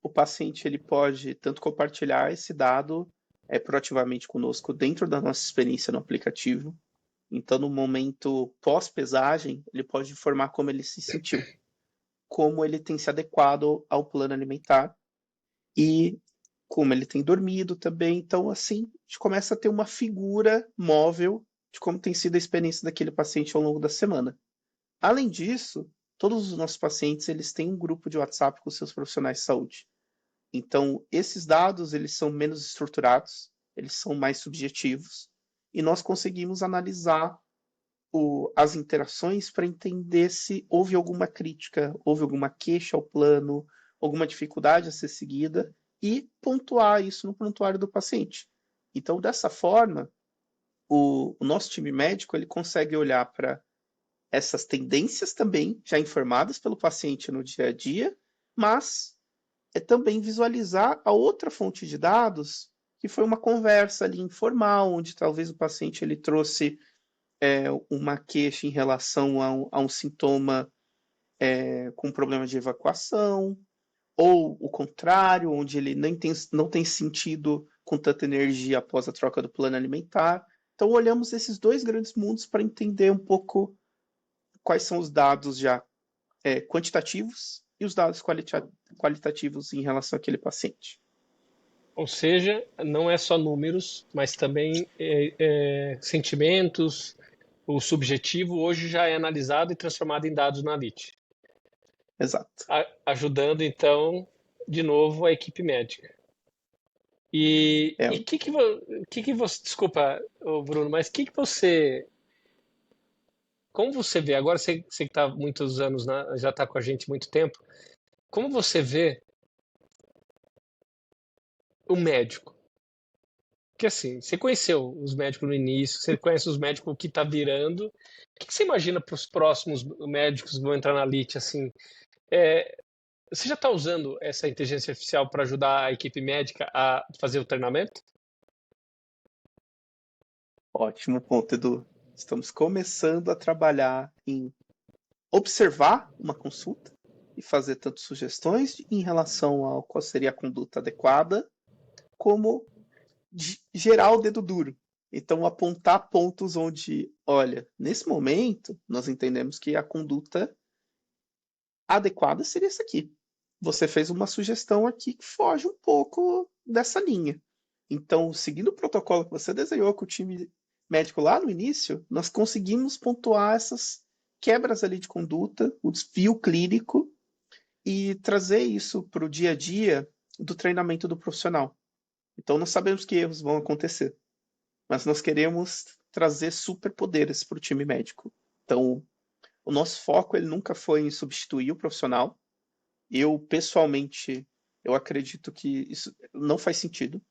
O paciente ele pode tanto compartilhar esse dado proativamente conosco dentro da nossa experiência no aplicativo. Então, no momento pós-pesagem, ele pode informar como ele se sentiu, como ele tem se adequado ao plano alimentar e como ele tem dormido também. Então, assim, a gente começa a ter uma figura móvel de como tem sido a experiência daquele paciente ao longo da semana. Além disso, todos os nossos pacientes eles têm um grupo de WhatsApp com seus profissionais de saúde. Então, esses dados eles são menos estruturados, eles são mais subjetivos, e nós conseguimos analisar as interações para entender se houve alguma crítica, houve alguma queixa ao plano, alguma dificuldade a ser seguida, e pontuar isso no prontuário do paciente. Então, dessa forma, o nosso time médico ele consegue olhar para essas tendências também, já informadas pelo paciente no dia a dia, mas é também visualizar a outra fonte de dados, que foi uma conversa ali informal, onde talvez o paciente ele trouxe uma queixa em relação a um sintoma com problema de evacuação, ou o contrário, onde ele não tem sentido com tanta energia após a troca do plano alimentar. Então, olhamos esses dois grandes mundos para entender um pouco quais são os dados já quantitativos e os dados qualitativos em relação àquele paciente. Ou seja, não é só números, mas também sentimentos, o subjetivo hoje já é analisado e transformado em dados na LIT. Exato. Ajudando, então, de novo, a equipe médica. E o que você, desculpa, Bruno, mas como você vê, agora você que está muitos anos, já está com a gente há muito tempo, como você vê o médico? Porque assim, você conheceu os médicos no início, você conhece os médicos que está virando. O que você imagina para os próximos médicos que vão entrar na LIT? Assim, você já está usando essa inteligência artificial para ajudar a equipe médica a fazer o treinamento? Ótimo ponto, Edu. Estamos começando a trabalhar em observar uma consulta e fazer tanto sugestões em relação ao qual seria a conduta adequada, como gerar o dedo duro. Então, apontar pontos onde, olha, nesse momento, nós entendemos que a conduta adequada seria essa aqui. Você fez uma sugestão aqui que foge um pouco dessa linha. Então, seguindo o protocolo que você desenhou com o time médico lá no início, nós conseguimos pontuar essas quebras ali de conduta, o desvio clínico e trazer isso para o dia a dia do treinamento do profissional. Então, nós sabemos que erros vão acontecer, mas nós queremos trazer superpoderes para o time médico. Então, o nosso foco ele nunca foi em substituir o profissional. Eu, pessoalmente, eu acredito que isso não faz sentido.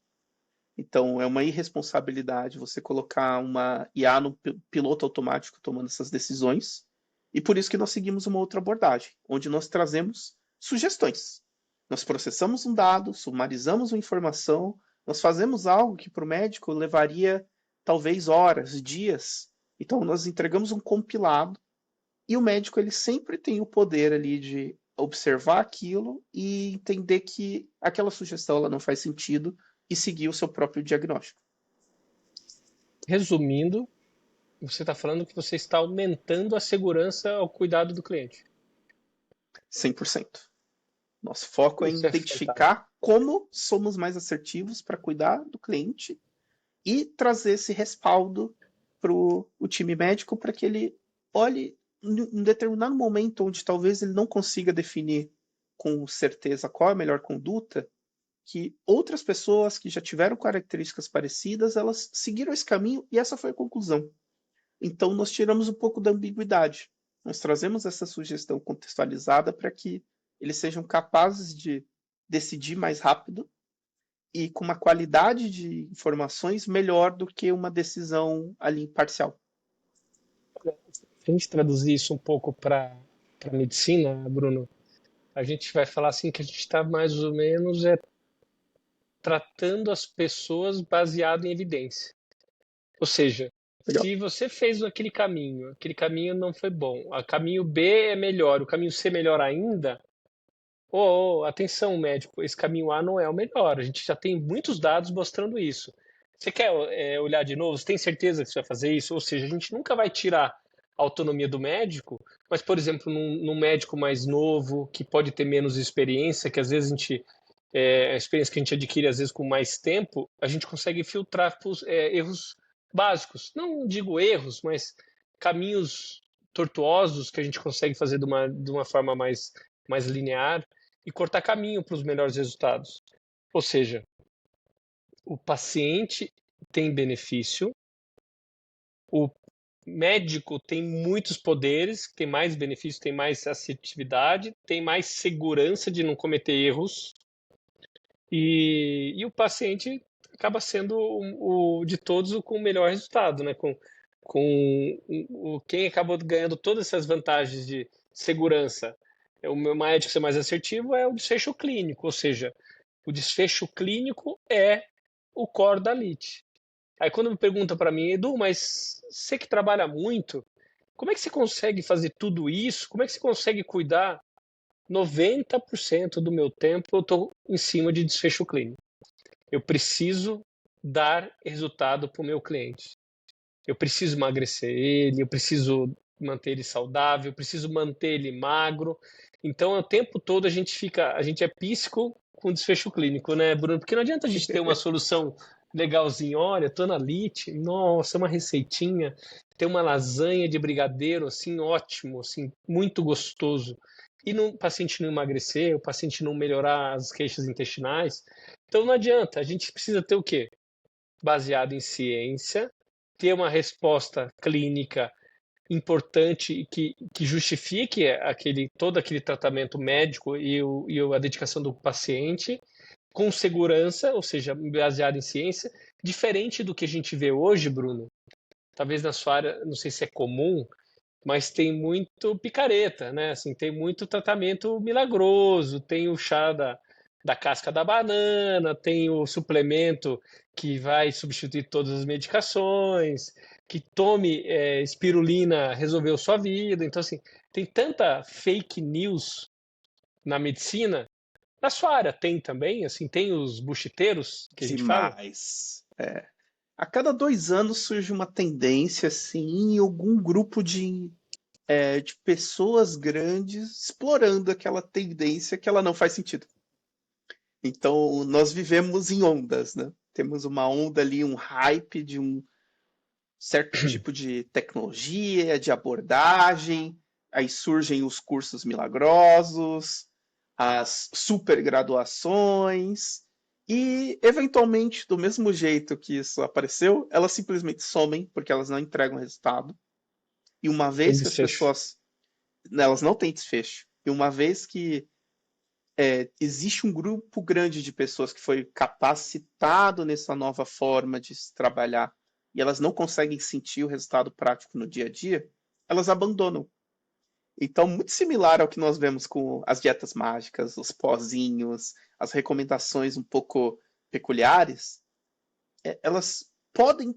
Então, é uma irresponsabilidade você colocar uma IA no piloto automático tomando essas decisões. E por isso que nós seguimos uma outra abordagem, onde nós trazemos sugestões. Nós processamos um dado, sumarizamos uma informação, nós fazemos algo que para o médico levaria talvez horas, dias. Então, nós entregamos um compilado e o médico ele sempre tem o poder ali de observar aquilo e entender que aquela sugestão ela não faz sentido e seguir o seu próprio diagnóstico. Resumindo, você está falando que você está aumentando a segurança ao cuidado do cliente. 100%. Nosso foco é Isso identificar como somos mais assertivos para cuidar do cliente e trazer esse respaldo para o time médico para que ele olhe em um determinado momento onde talvez ele não consiga definir com certeza qual é a melhor conduta, que outras pessoas que já tiveram características parecidas, elas seguiram esse caminho e essa foi a conclusão. Então nós tiramos um pouco da ambiguidade. Nós trazemos essa sugestão contextualizada para que eles sejam capazes de decidir mais rápido e com uma qualidade de informações melhor do que uma decisão ali parcial. Se a gente traduzir isso um pouco para medicina, Bruno, a gente vai falar assim que a gente está mais ou menos tratando as pessoas baseado em evidência. Ou seja, Legal. se você fez aquele caminho não foi bom, o caminho B é melhor, o caminho C é melhor ainda, atenção, médico, esse caminho A não é o melhor. A gente já tem muitos dados mostrando isso. Você quer olhar de novo? Você tem certeza que você vai fazer isso? Ou seja, a gente nunca vai tirar a autonomia do médico, mas, por exemplo, num médico mais novo, que pode ter menos experiência, que às vezes a experiência que a gente adquire, às vezes com mais tempo, a gente consegue filtrar erros básicos. Não digo erros, mas caminhos tortuosos que a gente consegue fazer de uma forma mais linear e cortar caminho para os melhores resultados. Ou seja, o paciente tem benefício, o médico tem muitos poderes, tem mais benefício, tem mais assertividade, tem mais segurança de não cometer erros, e o paciente acaba sendo de todos o com o melhor resultado, né? Quem acabou ganhando todas essas vantagens de segurança. O meu médico ser mais assertivo é o desfecho clínico, ou seja, o desfecho clínico é o core da LIT. Aí quando me pergunta para mim, Edu, mas você que trabalha muito, como é que você consegue fazer tudo isso? Como é que você consegue cuidar? 90% do meu tempo eu estou em cima de desfecho clínico. Eu preciso dar resultado para o meu cliente. Eu preciso emagrecer ele, eu preciso manter ele saudável, eu preciso manter ele magro. Então, o tempo todo a gente é píssico com desfecho clínico, né, Bruno? Porque não adianta a gente ter uma solução legalzinha. Olha, tô na LIT, nossa, uma receitinha, tem uma lasanha de brigadeiro, assim, ótimo, assim, muito gostoso. E o paciente não emagrecer, o paciente não melhorar as queixas intestinais. Então, não adianta, a gente precisa ter o quê? Baseado em ciência, ter uma resposta clínica importante e que justifique todo aquele tratamento médico e a dedicação do paciente com segurança, ou seja, baseado em ciência, diferente do que a gente vê hoje, Bruno. Talvez na sua área, não sei se é comum, mas tem muito picareta, né? Assim, tem muito tratamento milagroso, tem o chá da casca da banana, tem o suplemento que vai substituir todas as medicações, que tome espirulina resolveu sua vida. Então, assim, tem tanta fake news na medicina. Na sua área tem também, assim, tem os buchiteiros que a gente fala? Demais. A cada 2 anos surge uma tendência, assim, em algum grupo de pessoas grandes explorando aquela tendência que ela não faz sentido. Então, nós vivemos em ondas, né? Temos uma onda ali, um hype de um certo tipo de tecnologia, de abordagem, aí surgem os cursos milagrosos, as supergraduações, e, eventualmente, do mesmo jeito que isso apareceu, elas simplesmente somem, porque elas não entregam resultado. E uma Tem vez que as desfecho. pessoas... Elas não têm desfecho. E uma vez que existe um grupo grande de pessoas que foi capacitado nessa nova forma de se trabalhar e elas não conseguem sentir o resultado prático no dia a dia, elas abandonam. Então, muito similar ao que nós vemos com as dietas mágicas, os pozinhos, as recomendações um pouco peculiares, elas podem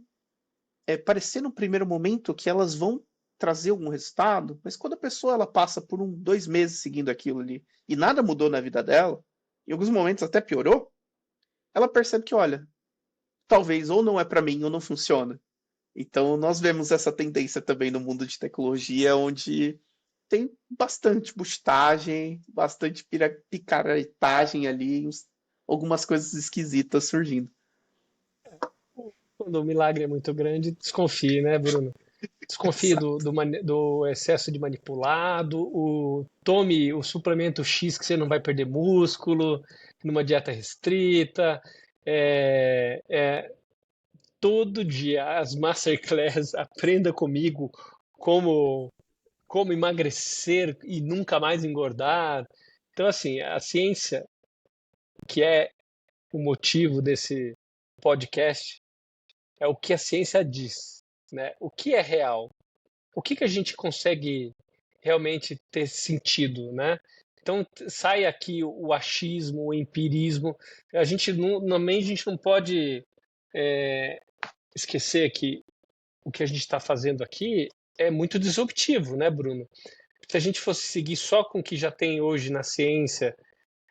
parecer no primeiro momento que elas vão trazer algum resultado, mas quando a pessoa ela passa por 2 meses seguindo aquilo ali e nada mudou na vida dela, em alguns momentos até piorou, ela percebe que, olha, talvez ou não é para mim ou não funciona. Então nós vemos essa tendência também no mundo de tecnologia, onde tem bastante bustagem, bastante picaretagem ali, algumas coisas esquisitas surgindo. Quando o milagre é muito grande, desconfie, né, Bruno? Desconfie Exato. do excesso de manipulado, tome o suplemento X que você não vai perder músculo, numa dieta restrita. É, é, todo dia as masterclass, aprenda comigo como, como emagrecer e nunca mais engordar. Então, assim, a ciência, que é o motivo desse podcast, é o que a ciência diz, né? O que é real? O que a gente consegue realmente ter sentido, né? Então, sai aqui o achismo, o empirismo. A gente não pode esquecer que o que a gente está fazendo aqui é muito disruptivo, né, Bruno? Se a gente fosse seguir só com o que já tem hoje na ciência,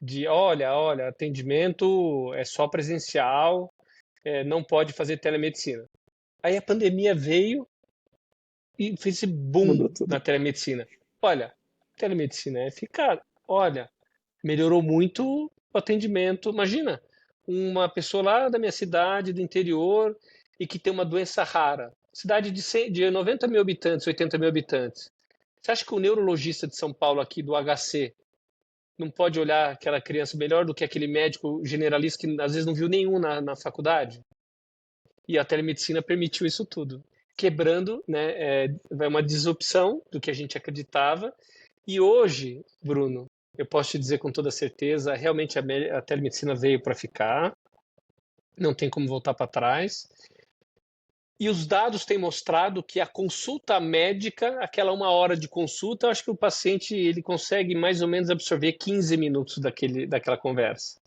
de olha, atendimento é só presencial, não pode fazer telemedicina. Aí a pandemia veio e fez esse boom Mudou tudo. na telemedicina. Olha, telemedicina é eficaz. Olha, melhorou muito o atendimento. Imagina, uma pessoa lá da minha cidade, do interior, e que tem uma doença rara. Cidade de 90 mil habitantes, 80 mil habitantes. Você acha que o neurologista de São Paulo aqui, do HC, não pode olhar aquela criança melhor do que aquele médico generalista que às vezes não viu nenhum na faculdade? E a telemedicina permitiu isso tudo, quebrando, né, uma disrupção do que a gente acreditava. E hoje, Bruno, eu posso te dizer com toda certeza, realmente a telemedicina veio para ficar, não tem como voltar para trás. E os dados têm mostrado que a consulta médica, aquela 1 hora de consulta, eu acho que o paciente ele consegue mais ou menos absorver 15 minutos daquela conversa.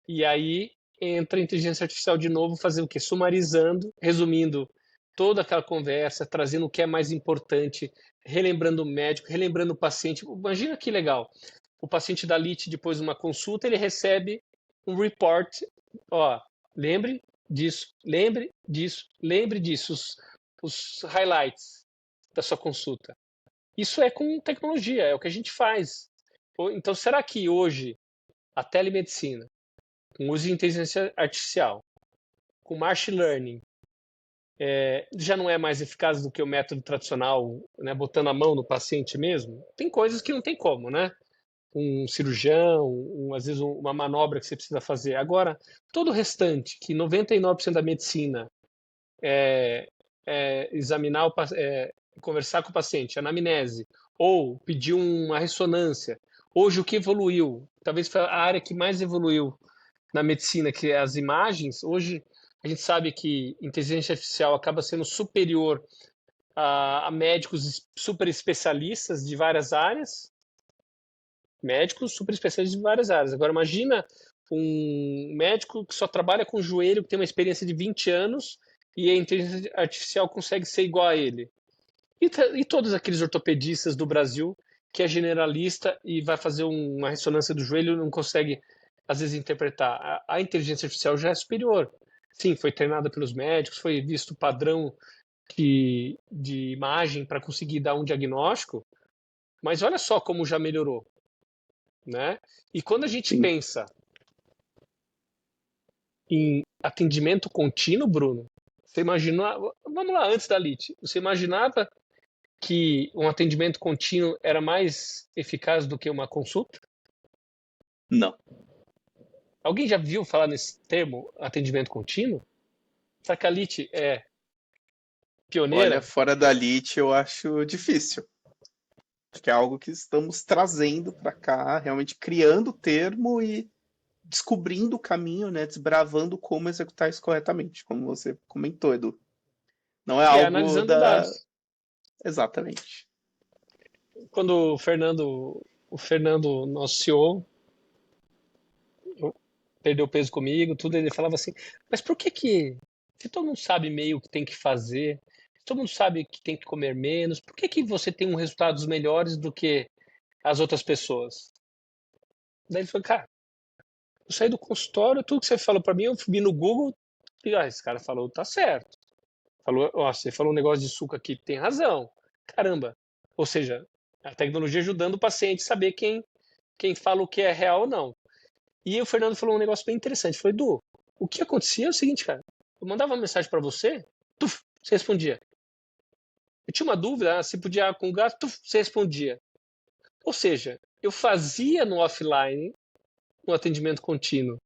E aí entra a inteligência artificial de novo, fazer o quê? Sumarizando, resumindo toda aquela conversa, trazendo o que é mais importante, relembrando o médico, relembrando o paciente. Imagina que legal. O paciente da LIT, depois de uma consulta, ele recebe um report. Ó, lembre disso, lembre disso, os highlights da sua consulta. Isso é com tecnologia, é o que a gente faz. Então, será que hoje a telemedicina, com uso de inteligência artificial, com machine learning, já não é mais eficaz do que o método tradicional, né, botando a mão no paciente mesmo? Tem coisas que não tem como, né? Um cirurgião, às vezes uma manobra que você precisa fazer. Agora, todo o restante, que 99% da medicina examinar, conversar com o paciente, anamnese, ou pedir uma ressonância. Hoje, o que evoluiu? Talvez foi a área que mais evoluiu na medicina, que é as imagens. Hoje, a gente sabe que inteligência artificial acaba sendo superior a médicos super especialistas de várias áreas, médicos super especialistas de várias áreas. Agora, imagina um médico que só trabalha com joelho, que tem uma experiência de 20 anos, e a inteligência artificial consegue ser igual a ele. E todos aqueles ortopedistas do Brasil que é generalista e vai fazer uma ressonância do joelho e não consegue, às vezes, interpretar. A inteligência artificial já é superior. Sim, foi treinada pelos médicos, foi visto padrão de imagem para conseguir dar um diagnóstico, mas olha só como já melhorou, né? E quando a gente Sim. pensa em atendimento contínuo, Bruno, você imaginava, vamos lá, antes da LIT, você imaginava que um atendimento contínuo era mais eficaz do que uma consulta? Não. Alguém já viu falar nesse termo, atendimento contínuo? Será que a LIT é Olha, pioneira? fora da LIT eu acho difícil. Acho que é algo que estamos trazendo para cá, realmente criando o termo e descobrindo o caminho, né? Desbravando como executar isso corretamente, como você comentou, Edu. Não é Que é algo analisando da. dados. Exatamente. Quando o Fernando, nosso CEO, perdeu peso comigo, tudo, ele falava assim, mas por que se todo mundo sabe meio o que tem que fazer, se todo mundo sabe que tem que comer menos, por que você tem resultados melhores do que as outras pessoas? Daí ele falou, cara, eu saí do consultório, tudo que você falou para mim, eu vi no Google, e esse cara falou, tá certo. Falou, ó, você falou um negócio de suco aqui, tem razão. Caramba. Ou seja, a tecnologia ajudando o paciente a saber quem fala o que é real ou não. E o Fernando falou um negócio bem interessante. Falou, Edu, o que acontecia é o seguinte, cara. Eu mandava uma mensagem para você, tuf, você respondia. Eu tinha uma dúvida, se podia com gás, tuf, você respondia. Ou seja, eu fazia no offline um atendimento contínuo,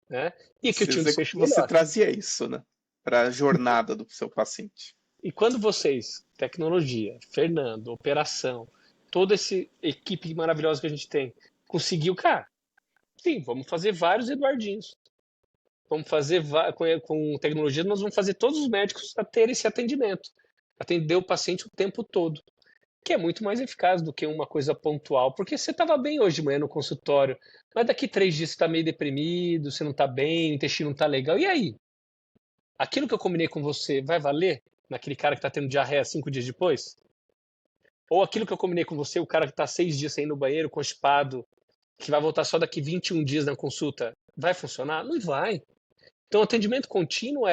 né? E que eu tinha um desfecho Você melhor. trazia isso, né? Para a jornada do seu paciente. E quando vocês, tecnologia, Fernando, operação, toda essa equipe maravilhosa que a gente tem, conseguiu, cara, sim, vamos fazer vários Eduardinhos. Vamos fazer com tecnologia, nós vamos fazer todos os médicos a ter esse atendimento. Atender o paciente o tempo todo. que é muito mais eficaz do que uma coisa pontual, porque você estava bem hoje de manhã no consultório, mas daqui 3 dias você está meio deprimido, você não está bem, o intestino não está legal, e aí? Aquilo que eu combinei com você vai valer naquele cara que está tendo diarreia 5 dias depois? Ou aquilo que eu combinei com você, o cara que está 6 dias sem ir no banheiro, constipado, que vai voltar só daqui 21 dias na consulta, vai funcionar? Não vai. Então, atendimento contínuo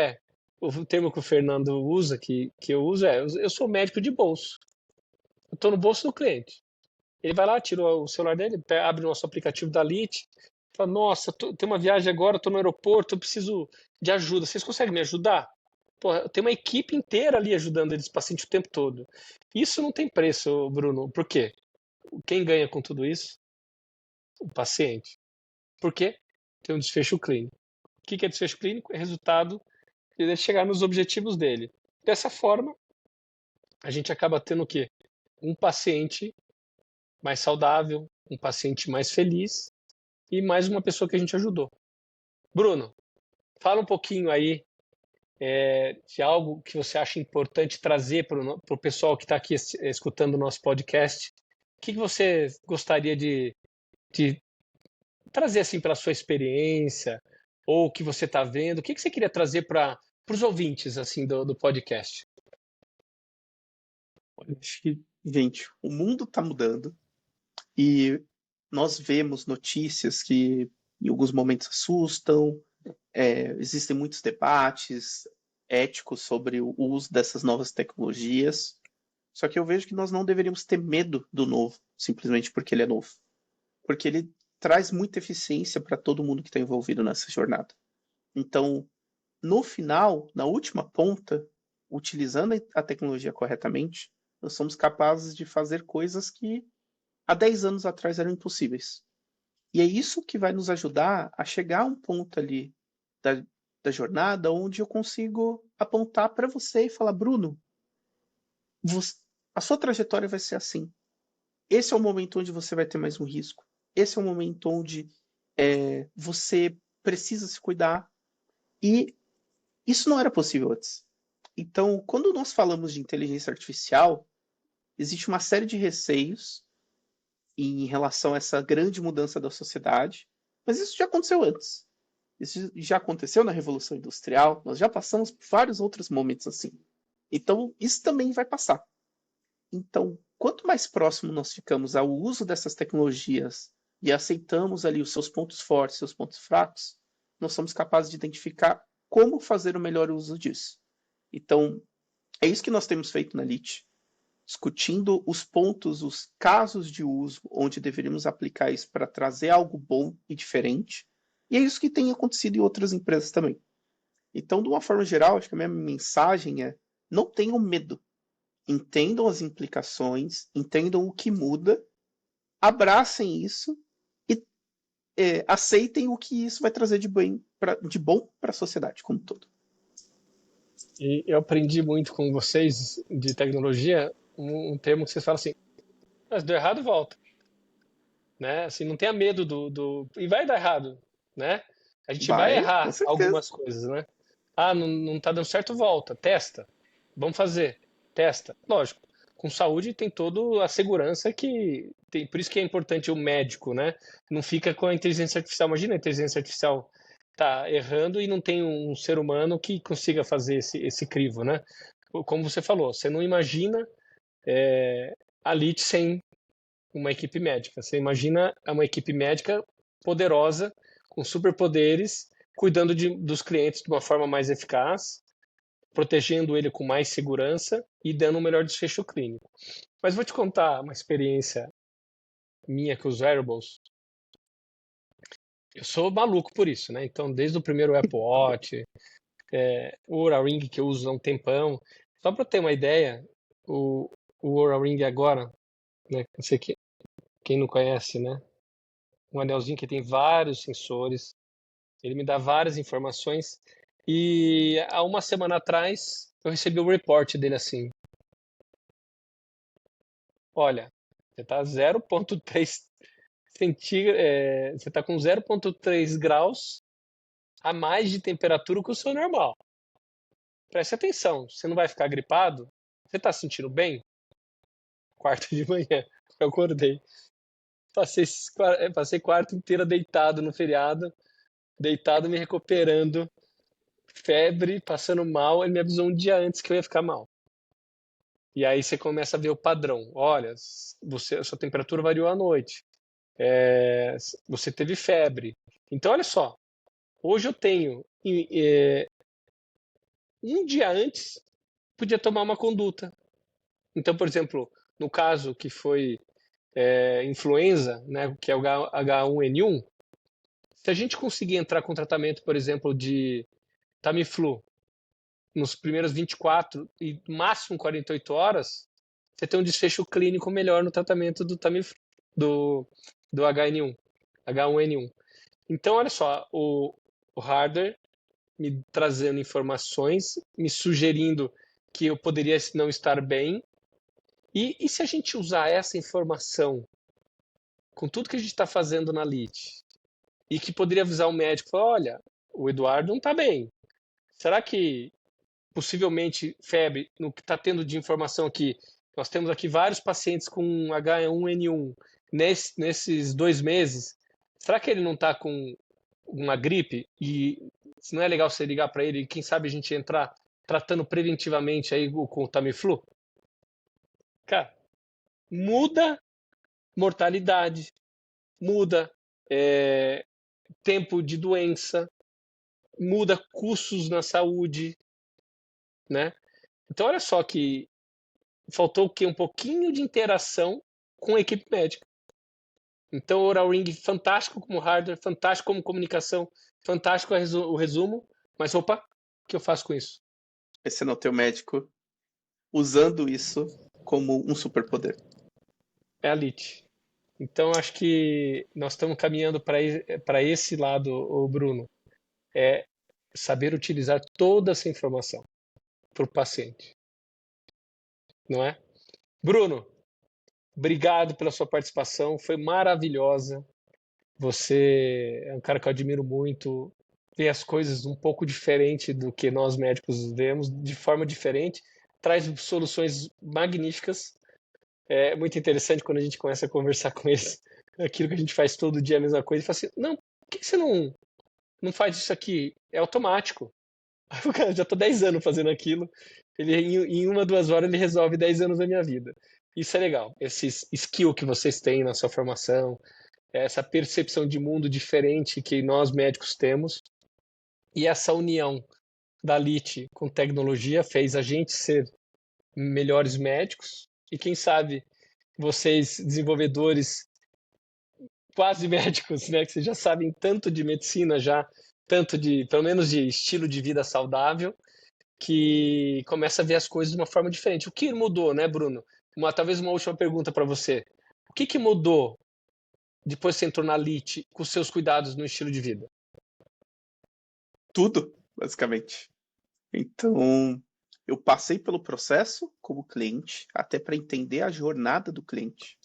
o termo que o Fernando usa, que eu uso eu sou médico de bolso. Eu estou no bolso do cliente. Ele vai lá, tira o celular dele, abre o nosso aplicativo da Lite, fala, nossa, tem uma viagem agora, estou no aeroporto, eu preciso de ajuda. Vocês conseguem me ajudar? Pô, tem uma equipe inteira ali ajudando esse paciente o tempo todo. Isso não tem preço, Bruno. Por quê? Quem ganha com tudo isso? O paciente. Por quê? Tem um desfecho clínico. O que é desfecho clínico? É resultado de ele chegar nos objetivos dele. Dessa forma, a gente acaba tendo o quê? Um paciente mais saudável, um paciente mais feliz e mais uma pessoa que a gente ajudou. Bruno, fala um pouquinho aí de algo que você acha importante trazer para o pessoal que está aqui escutando o nosso podcast. O que você gostaria de trazer assim pela sua experiência ou o que você está vendo? O que você queria trazer para os ouvintes assim do podcast? Acho que, gente, o mundo está mudando e nós vemos notícias que em alguns momentos assustam, existem muitos debates éticos sobre o uso dessas novas tecnologias. Só que eu vejo que nós não deveríamos ter medo do novo, simplesmente porque ele é novo. Porque ele traz muita eficiência para todo mundo que está envolvido nessa jornada. Então, no final, na última ponta, utilizando a tecnologia corretamente, nós somos capazes de fazer coisas que há 10 anos atrás eram impossíveis. E é isso que vai nos ajudar a chegar a um ponto ali da, da jornada onde eu consigo apontar para você e falar, Bruno, você, a sua trajetória vai ser assim. Esse é o momento onde você vai ter mais um risco. Esse é o momento onde você precisa se cuidar. E isso não era possível antes. Então, quando nós falamos de inteligência artificial, existe uma série de receios em relação a essa grande mudança da sociedade, mas isso já aconteceu antes. Isso já aconteceu na Revolução Industrial, nós já passamos por vários outros momentos assim. Então, isso também vai passar. Então, quanto mais próximo nós ficamos ao uso dessas tecnologias e aceitamos ali os seus pontos fortes, seus pontos fracos, nós somos capazes de identificar como fazer o melhor uso disso. Então, é isso que nós temos feito na LIT, discutindo os pontos, os casos de uso onde deveríamos aplicar isso para trazer algo bom e diferente. E é isso que tem acontecido em outras empresas também. Então, de uma forma geral, acho que a minha mensagem é: não tenham medo. Entendam as implicações, entendam o que muda, abracem isso e aceitem o que isso vai trazer de bom para a sociedade como um todo. E eu aprendi muito com vocês de tecnologia um termo que vocês falam assim, mas deu errado, volta. Né? Assim, não tenha medo E vai dar errado, né? A gente vai Vai, com errar certeza. algumas coisas, né? Ah, não tá dando certo, volta, testa. Vamos fazer, testa. Lógico, com saúde tem toda a segurança que tem, por isso que é importante o médico, né? Não fica com a inteligência artificial. Imagina a inteligência artificial tá errando e não tem um ser humano que consiga fazer esse crivo, né? Como você falou, você não imagina a LIT sem uma equipe médica. Você imagina uma equipe médica poderosa, com superpoderes, cuidando dos clientes de uma forma mais eficaz, protegendo ele com mais segurança e dando um melhor desfecho clínico. Mas vou te contar uma experiência minha com os wearables. Eu sou maluco por isso, né? Então, desde o primeiro Apple Watch, o Oura Ring que eu uso há um tempão. Só para ter uma ideia, o Oura Ring agora, né? Não sei quem não conhece, né? Um anelzinho que tem vários sensores, ele me dá várias informações. E há uma semana atrás eu recebi o report dele assim: olha, você está 0,3 você está com 0,3 graus a mais de temperatura que o seu normal. Preste atenção, você não vai ficar gripado? Você está se sentindo bem? quarta de manhã. Eu acordei. Passei quarta inteira deitado no feriado, deitado me recuperando, febre, passando mal. Ele me avisou um dia antes que eu ia ficar mal. E aí você começa a ver o padrão. Olha, a sua temperatura variou à noite. Você teve febre. Então, olha só. Hoje eu tenho, um dia antes, podia tomar uma conduta. Então, por exemplo, no caso que foi influenza, né, que é o H1N1, se a gente conseguir entrar com tratamento, por exemplo, de Tamiflu, nos primeiros 24 e máximo 48 horas, você tem um desfecho clínico melhor no tratamento do Tamiflu, do H1N1. Então, olha só, o Harder me trazendo informações, me sugerindo que eu poderia não estar bem. E se a gente usar essa informação com tudo que a gente está fazendo na LIT e que poderia avisar o médico, falar, olha, o Eduardo não está bem. Será que possivelmente febre, no que está tendo de informação aqui, nós temos aqui vários pacientes com H1N1 nesses 2 meses, será que ele não está com uma gripe? E se não é legal você ligar para ele e quem sabe a gente entrar tratando preventivamente aí com o Tamiflu? Cara, muda mortalidade, muda tempo de doença, muda custos na saúde, né? Então, olha só que faltou o quê? Um pouquinho de interação com a equipe médica. Então, o Oral Ring, fantástico como hardware, fantástico como comunicação, fantástico o resumo, mas opa, o que eu faço com isso? Esse não teu médico usando isso como um superpoder. É a LIT. Então, acho que nós estamos caminhando para esse lado, o Bruno. É saber utilizar toda essa informação para o paciente. Não é? Bruno, obrigado pela sua participação, foi maravilhosa. Você é um cara que eu admiro muito, vê as coisas um pouco diferente do que nós médicos vemos, de forma diferente, traz soluções magníficas. É muito interessante quando a gente começa a conversar com eles, aquilo que a gente faz todo dia, a mesma coisa, e fala assim, não, por que você não faz isso aqui? É automático. O cara, já tô 10 anos fazendo aquilo, ele em 1, 2 horas ele resolve 10 anos da minha vida. Isso é legal, esse skill que vocês têm na sua formação, essa percepção de mundo diferente que nós médicos temos, e essa união da LIT com tecnologia fez a gente ser melhores médicos, e quem sabe vocês, desenvolvedores quase médicos, né, que vocês já sabem tanto de medicina já, tanto de, pelo menos de estilo de vida saudável, que começa a ver as coisas de uma forma diferente. O que mudou, né, Bruno? Talvez uma última pergunta para você. O que mudou depois que você entrou na LIT com seus cuidados no estilo de vida? Tudo, basicamente. Então, eu passei pelo processo como cliente, até para entender a jornada do cliente.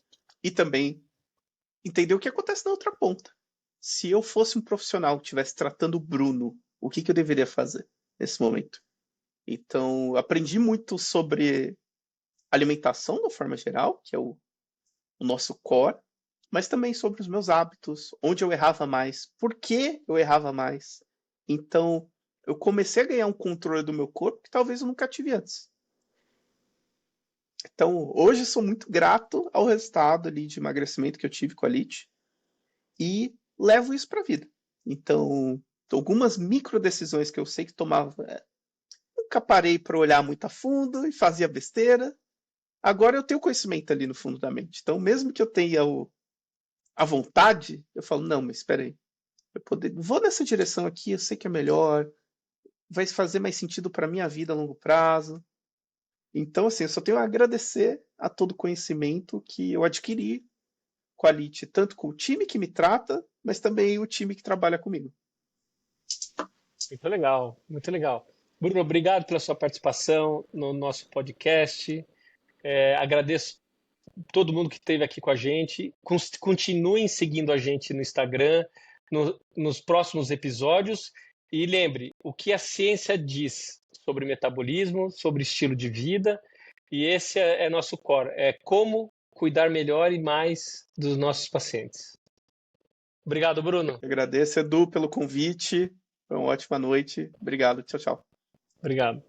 E também entender o que acontece na outra ponta. Se eu fosse um profissional, estivesse tratando o Bruno, o que eu deveria fazer nesse momento? Então, aprendi muito sobre alimentação, de forma geral, que é o nosso core, mas também sobre os meus hábitos, onde eu errava mais, por que eu errava mais. Então, eu comecei a ganhar um controle do meu corpo que talvez eu nunca tive antes. Então, hoje sou muito grato ao resultado ali de emagrecimento que eu tive com a LIT e levo isso para a vida. Então, algumas micro decisões que eu sei que tomava, nunca parei para olhar muito a fundo e fazia besteira. Agora eu tenho conhecimento ali no fundo da mente. Então, mesmo que eu tenha a vontade, eu falo, não, mas espera aí. Vou nessa direção aqui, eu sei que é melhor, vai fazer mais sentido para minha vida a longo prazo. Então, assim, eu só tenho a agradecer a todo o conhecimento que eu adquiri com a LIT, tanto com o time que me trata, mas também o time que trabalha comigo. Muito legal, muito legal. Bruno, obrigado pela sua participação no nosso podcast. Agradeço todo mundo que esteve aqui com a gente. Continuem seguindo a gente no Instagram, nos próximos episódios. E lembre, o que a ciência diz sobre metabolismo, sobre estilo de vida, E esse é nosso core, é como cuidar melhor e mais dos nossos pacientes. Obrigado, Bruno. Agradeço, Edu, pelo convite. Foi uma ótima noite. Obrigado. Tchau, tchau. Obrigado.